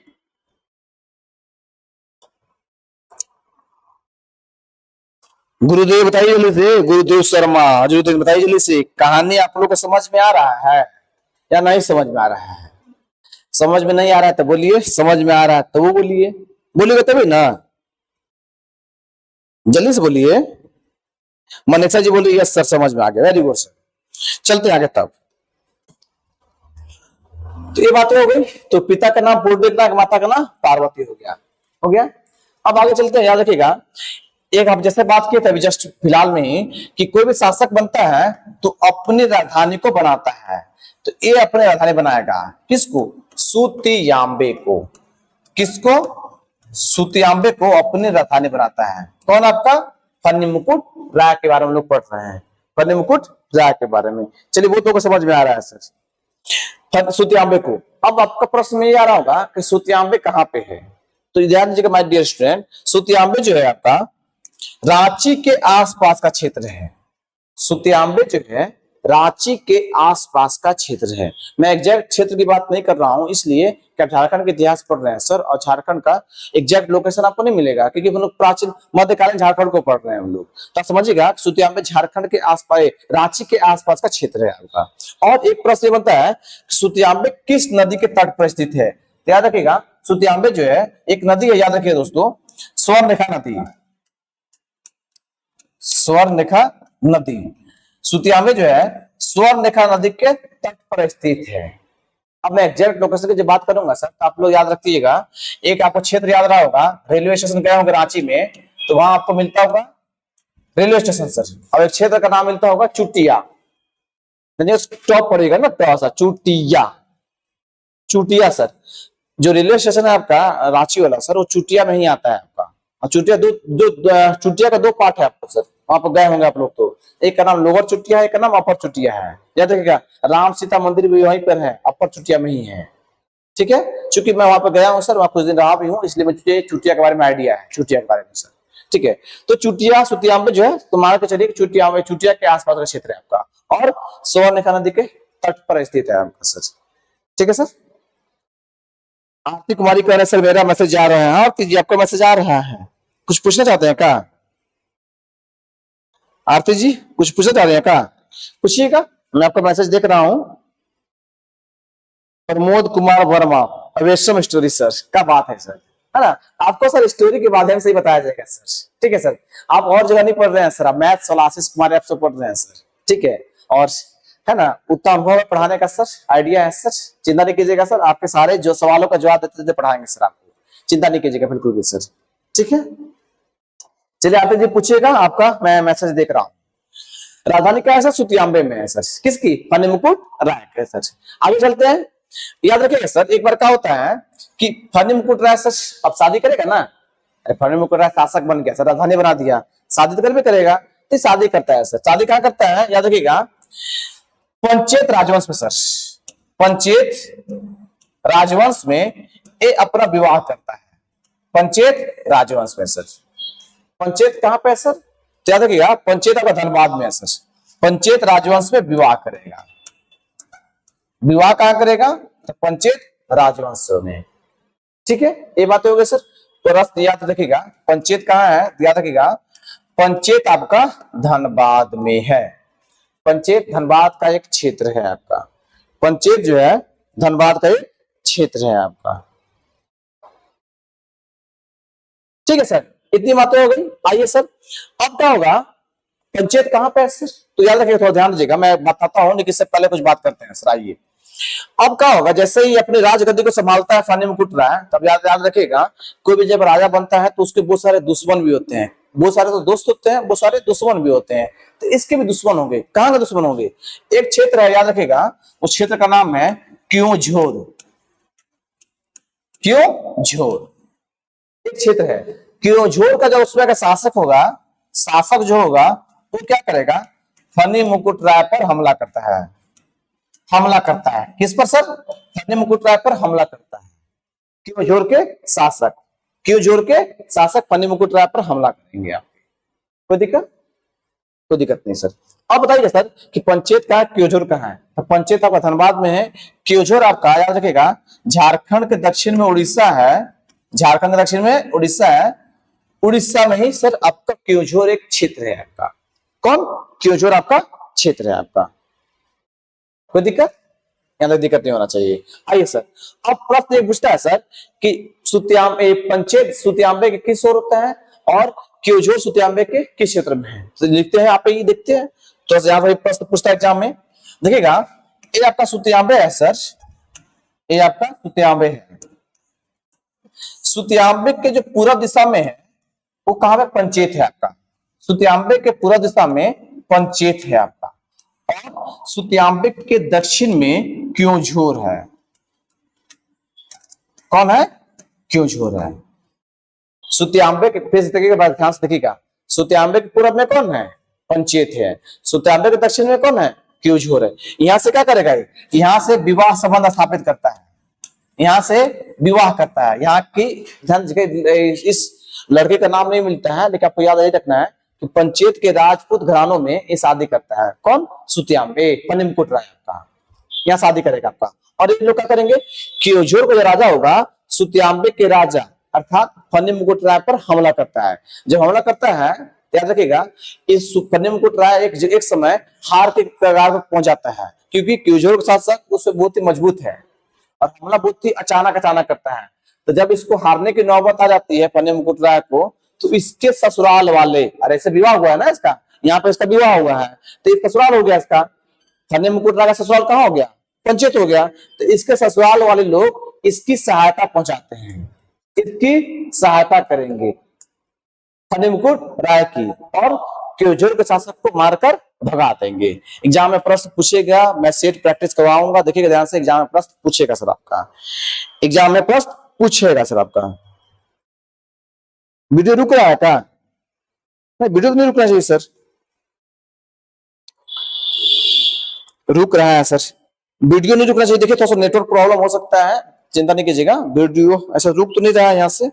गुरुदेव बताइए जल्दी से, गुरुदेव शर्मा, गुरुदेव बताइए जल्दी से, कहानी आप लोग को समझ में आ रहा है या नहीं समझ में आ रहा है? समझ में नहीं आ रहा है तो बोलिए, समझ में आ रहा है तो वो बोलिए, बोलिएगा तभी ना, जल्दी से बोलिए। मनीषा जी बोलिए यस सर समझ में आ गया, वेरी गुड सर। चलते आगे तब। तो ये बात हो गई। तो पिता का नाम पुंडरीक नाग, माता का नाम पार्वती हो गया, हो गया। अब आगे चलते हैं। याद रखिएगा, एक आप जैसे बात किए थे अभी जस्ट फिलहाल में ही कि कोई भी शासक बनता है तो अपनी राजधानी को बनाता है। तो ये अपनी राजधानी बनाएगा किसको, सूती याम्बे को। किसको, सुतियांबे को अपनी राजधानी बनाता है। कौन आपका? फनी मुकुट राय के बारे में लोग पढ़ रहे हैं, फनी मुकुट राय के बारे में। चलिए वो तो समझ में आ रहा है सर, सुतियांबे को। अब आपका प्रश्न में ये आ रहा होगा कि सुतियांबे कहाँ पे है, तो ध्यान दीजिएगा माय डियर स्टूडेंट, सुतियांबे जो है आपका रांची के आसपास का क्षेत्र है। सुतियांबे जो है रांची के आसपास का क्षेत्र है। मैं एग्जैक्ट क्षेत्र की बात नहीं कर रहा हूं, इसलिए कि आप झारखंड के इतिहास पढ़ रहे हैं सर, और झारखंड का एग्जैक्ट लोकेशन आपको नहीं मिलेगा, क्योंकि हम लोग प्राचीन मध्यकालीन झारखंड को पढ़ रहे हैं हम लोग। तो आप समझिएगा सुतियांबे झारखंड के आसपास, रांची के आसपास का क्षेत्र है आपका। और एक प्रश्न बनता है, सुतियांबे किस नदी के तट पर स्थित है? याद रखिएगा, सुतियांबे जो है एक नदी है, याद रखिए दोस्तों, स्वर्णरेखा नदी, स्वर्णरेखा नदी। सुतियांबे जो है स्वर्णरेखा नदी के तट पर स्थित है। अब मैं एग्जैक्ट लोकेशन की जब बात करूंगा सर, तो आप लोग याद रखिएगा, एक आपको क्षेत्र याद रहा होगा, रेलवे स्टेशन गए होंगे रांची में, तो वहां आपको मिलता होगा रेलवे स्टेशन सर, और एक क्षेत्र का नाम मिलता होगा चुटिया, टॉप पड़ेगा ना टॉप सा, चुटिया, चुटिया सर। जो रेलवे स्टेशन है आपका रांची वाला सर, वो चुटिया में ही आता है आपका। चुटिया चुटिया का दो पार्ट है आपको सर, वहां पर गए होंगे आप लोग तो, एक का नाम लोअर चुटिया है, एक का नाम अपर चुटिया है। याद रखिएगा, राम सीता मंदिर भी वहीं पर है, अपर चुटिया में ही है, ठीक है। चूंकि मैं वहां पर गया हूँ सर, वहां कुछ दिन रहा भी हूँ, इसलिए मुझे चुटिया के बारे में आइडिया है, चुटिया के बारे में सर, ठीक है। तो चुटिया सुतियांबे जो है, तो मान के चलिए चुटिया के आसपास का क्षेत्र है आपका, और स्वर्णरेखा नदी के तट पर स्थित है आपका सर, ठीक है सर। आरती कुमारी कह रहे सर मेरा मैसेज जा रहा है, आरती जी आपका मैसेज आ रहा है, कुछ पूछना चाहते हैं क्या? आरती जी कुछ पूछना चाह रहे हैं क्या? पूछिएगा, मैं आपका मैसेज देख रहा हूं। प्रमोद कुमार वर्मा, अवेशम स्टोरी सर, क्या बात है सर, है ना। आपको सर स्टोरी के माध्यम से ही बताया जाएगा सर, ठीक है सर। आप और जगह नहीं पढ़ रहे हैं सर, आप मैथ वाला आशीष कुमार ऐप से पढ़ रहे हैं सर, ठीक है। और है ना, उतना अनुभव है पढ़ाने का सर, आइडिया है सर, चिंता नहीं कीजिएगा सर, आपके सारे जो सवालों का जवाब देते देते पढ़ाएंगे सर आपको, चिंता नहीं कीजिएगा बिल्कुल भी सर, ठीक है। चलिए आरती जी पूछिएगा, आपका मैं मैसेज देख रहा हूँ। राजधानी क्या है सर? सुतियांबे में है सर, किसकी? फनी मुकुट राय के सर। आगे चलते हैं, याद रखिएगा सर, एक बार क्या होता है कि फनी मुकुट राय सर अब शादी करेगा ना, फनी मुकुट राय शासक बन गया सर, राजधानी बना दिया, शादी तो कर भी करेगा, तो शादी करता है सर। शादी कहां करता है? याद रखिएगा, पंचेत राजवंश में सर, पंचेत राजवंश में ये अपना विवाह करता है, पंचेत राजवंश में सर। पंचेत कहां पे है सर? याद रखिएगा, पंचेत आपका धनबाद में है सर, पंचेत राजवंश में विवाह करेगा। विवाह कहां करेगा? तो पंचेत राजवंश में, ठीक है। ये बात हो गई सर। तो रस याद रखिएगा, पंचेत कहां है? याद रखिएगा, पंचेत आपका धनबाद में है, पंचेत धनबाद का एक क्षेत्र है आपका, पंचेत जो है धनबाद का एक क्षेत्र है आपका, ठीक है सर। इतनी बातें हो गई। आइए सर, अब क्या होगा, पंचेत कहां पे है सर? तो याद रखिएगा, थोड़ा ध्यान दीजिएगा, मैं बताता हूं, लेकिन इससे पहले कुछ बात करते हैं सर। आइए, अब क्या होगा, जैसे ही अपनी राजगद्दी को संभालता है फनी मुकुट राय, तब याद रखिएगा, कोई भी जब राजा बनता है तो उसके बहुत सारे दुश्मन भी होते हैं, बहुत सारे तो दोस्त होते हैं, बहुत सारे दुश्मन भी होते हैं। तो इसके भी दुश्मन होंगे। कहां के दुश्मन होंगे? एक क्षेत्र है, याद रखिएगा, उस क्षेत्र का नाम है क्योंझोर, क्योंझोर एक क्षेत्र है। क्योंझोर का जो उसमें का शासक होगा, शासक जो होगा वो क्या करेगा? फनी मुकुट राय पर हमला करता है, हमला करता है। किस पर सर? फनी मुकुट राय पर हमला करता है। क्योंझोर के शासक, क्योंझोर के शासक फनी मुकुट राय पर हमला करेंगे आप। कोई दिक्कत? कोई दिक्कत नहीं सर। अब बताइए सर कि पंचेत का है, क्योंझोर कहाँ है? तो पंचेत आपका धनबाद में है, क्योंझोर आपका याद रखिएगा झारखंड के दक्षिण में उड़ीसा है, झारखंड के दक्षिण में उड़ीसा है, उड़ीसा में ही सर आपका क्योंझोर एक क्षेत्र है आपका। कौन? क्योंझोर आपका क्षेत्र है आपका। कोई दिक्कत? यहां तक दिक्कत नहीं होना चाहिए। आइए सर, अब प्रश्न एक पूछता है सर कि पंचेत सुतियांबे के किस ओर होता है और क्योंझोर सुतियांबे के किस क्षेत्र में है? तो लिखते हैं, आप ये देखते हैं, तो यहाँ पर प्रश्न पूछता है एग्जाम में। देखिएगा, ये आपका सुतियांबे है सर, ये आपका सुतियांबे है। सुतियांबे के जो पूर्व दिशा में है वो कहां पे? पंचेत है आपका। सुतियांबे के पूर्व दिशा में पंचेत है आपका, और सुतियांबे के दक्षिण में क्योंझोर है। कौन है? क्योंझोर है। सुत्यांबे के फिर से देखिएगा, बाद ध्यान से देखिएगा। सुत्यांबे के पूरब में कौन है? पंचेत है। सुत्यांबे के दक्षिण में कौन है? क्यूझोर है। यहाँ से क्या करेगा? यहाँ से विवाह संबंध स्थापित करता है, यहाँ से विवाह करता है। यहाँ की ध्यान, इस लड़के का नाम नहीं मिलता है, लेकिन आपको याद रखना है कि पंचेत के राजपूत घरानों में ये शादी करता है। कौन? सुत्यांबे, फनी-मुकुट राय आपका यहाँ शादी करेगा आपका। और ये लोग क्या करेंगे? क्यूझोर का जो राजा होगा, सुत्यांबे के राजा अर्थात फनी-मुकुट राय पर हमला करता है। जब हमला करता है, याद रखिएगा, इस फनी-मुकुट राय एक समय हार के कगार पर पहुंच जाता है, क्योंकि क्यूझोर के साथ साथ उससे बहुत ही मजबूत है और हमला बहुत ही अचानक अचानक करता है। तो जब इसको हारने की नौबत आ जाती है फनी-मुकुट राय को, तो इसके ससुराल वाले, अरे ऐसे विवाह हुआ है ना इसका, यहाँ पे इसका विवाह हुआ है, तो इसका ससुराल हो गया। इसका फनी-मुकुट राय का ससुराल कहाँ हो गया? पंचेत हो गया। तो इसके ससुराल वाले लोग इसकी सहायता पहुंचाते हैं, इसकी सहायता करेंगे फनी-मुकुट राय की, और क्यूझोर के शासक को मारकर भगा देंगे। एग्जाम में प्रश्न पूछेगा, मैं सेट प्रैक्टिस करवाऊंगा, देखिएगा ध्यान से। एग्जाम में प्रश्न पूछेगा सर आपका, एग्जाम में प्रश्न पूछेगा सर आपका। वीडियो रुक रहा है क्या? नहीं, वीडियो तो नहीं रुकना चाहिए सर। रुक रहा है सर, वीडियो नहीं रुकना चाहिए। देखिए थोड़ा सा नेटवर्क प्रॉब्लम हो सकता है, चिंता नहीं कीजिएगा। वीडियो ऐसा रुक तो नहीं रहा है, यहाँ से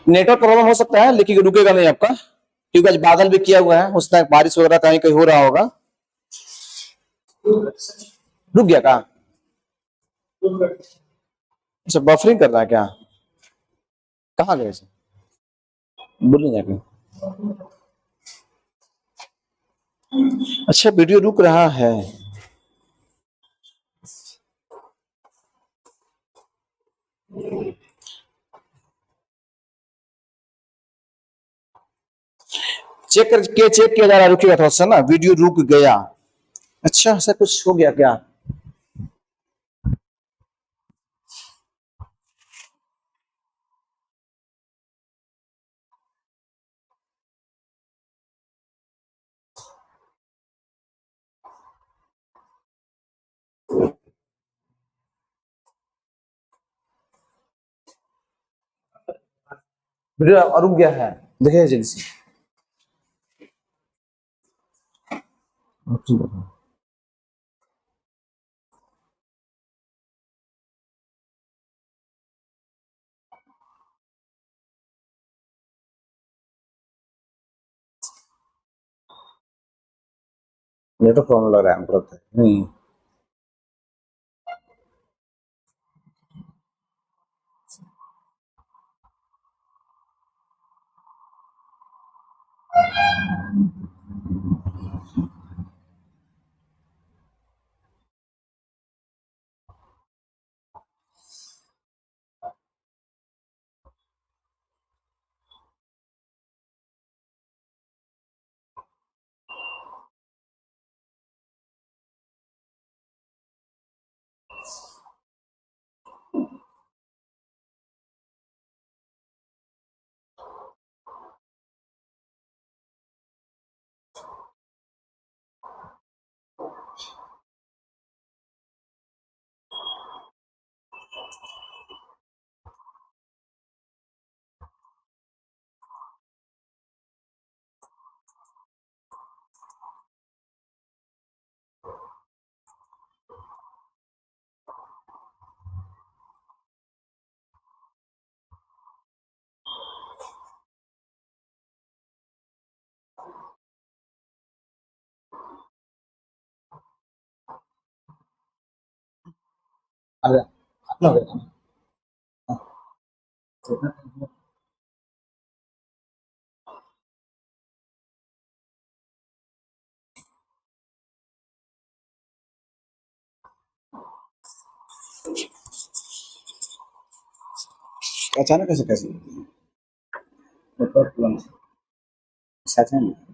नेटवर्क प्रॉब्लम हो सकता है, लेकिन रुकेगा नहीं आपका, क्योंकि आज बादल भी किया हुआ है, उस टाइम बारिश वगैरह कहीं कहीं हो रहा होगा। रुक गया क्या? अच्छा, बफरिंग कर रहा है क्या? कहाँ गए? बोलिए जाके। अच्छा, वीडियो रुक रहा है। चेक किया जा रहा है, रुकिएगा थोड़ा सा ना, वीडियो रुक गया। अच्छा, ऐसा कुछ हो गया क्या? वीडियो रुक गया है, देखिए जल्दी से। नेटवर्क प्रॉब्लम लग रहा है हमको, लगता है। अरे अपना हो गया। अचानक कैसे कैसे नेटवर्क प्रॉब्लम, सच है।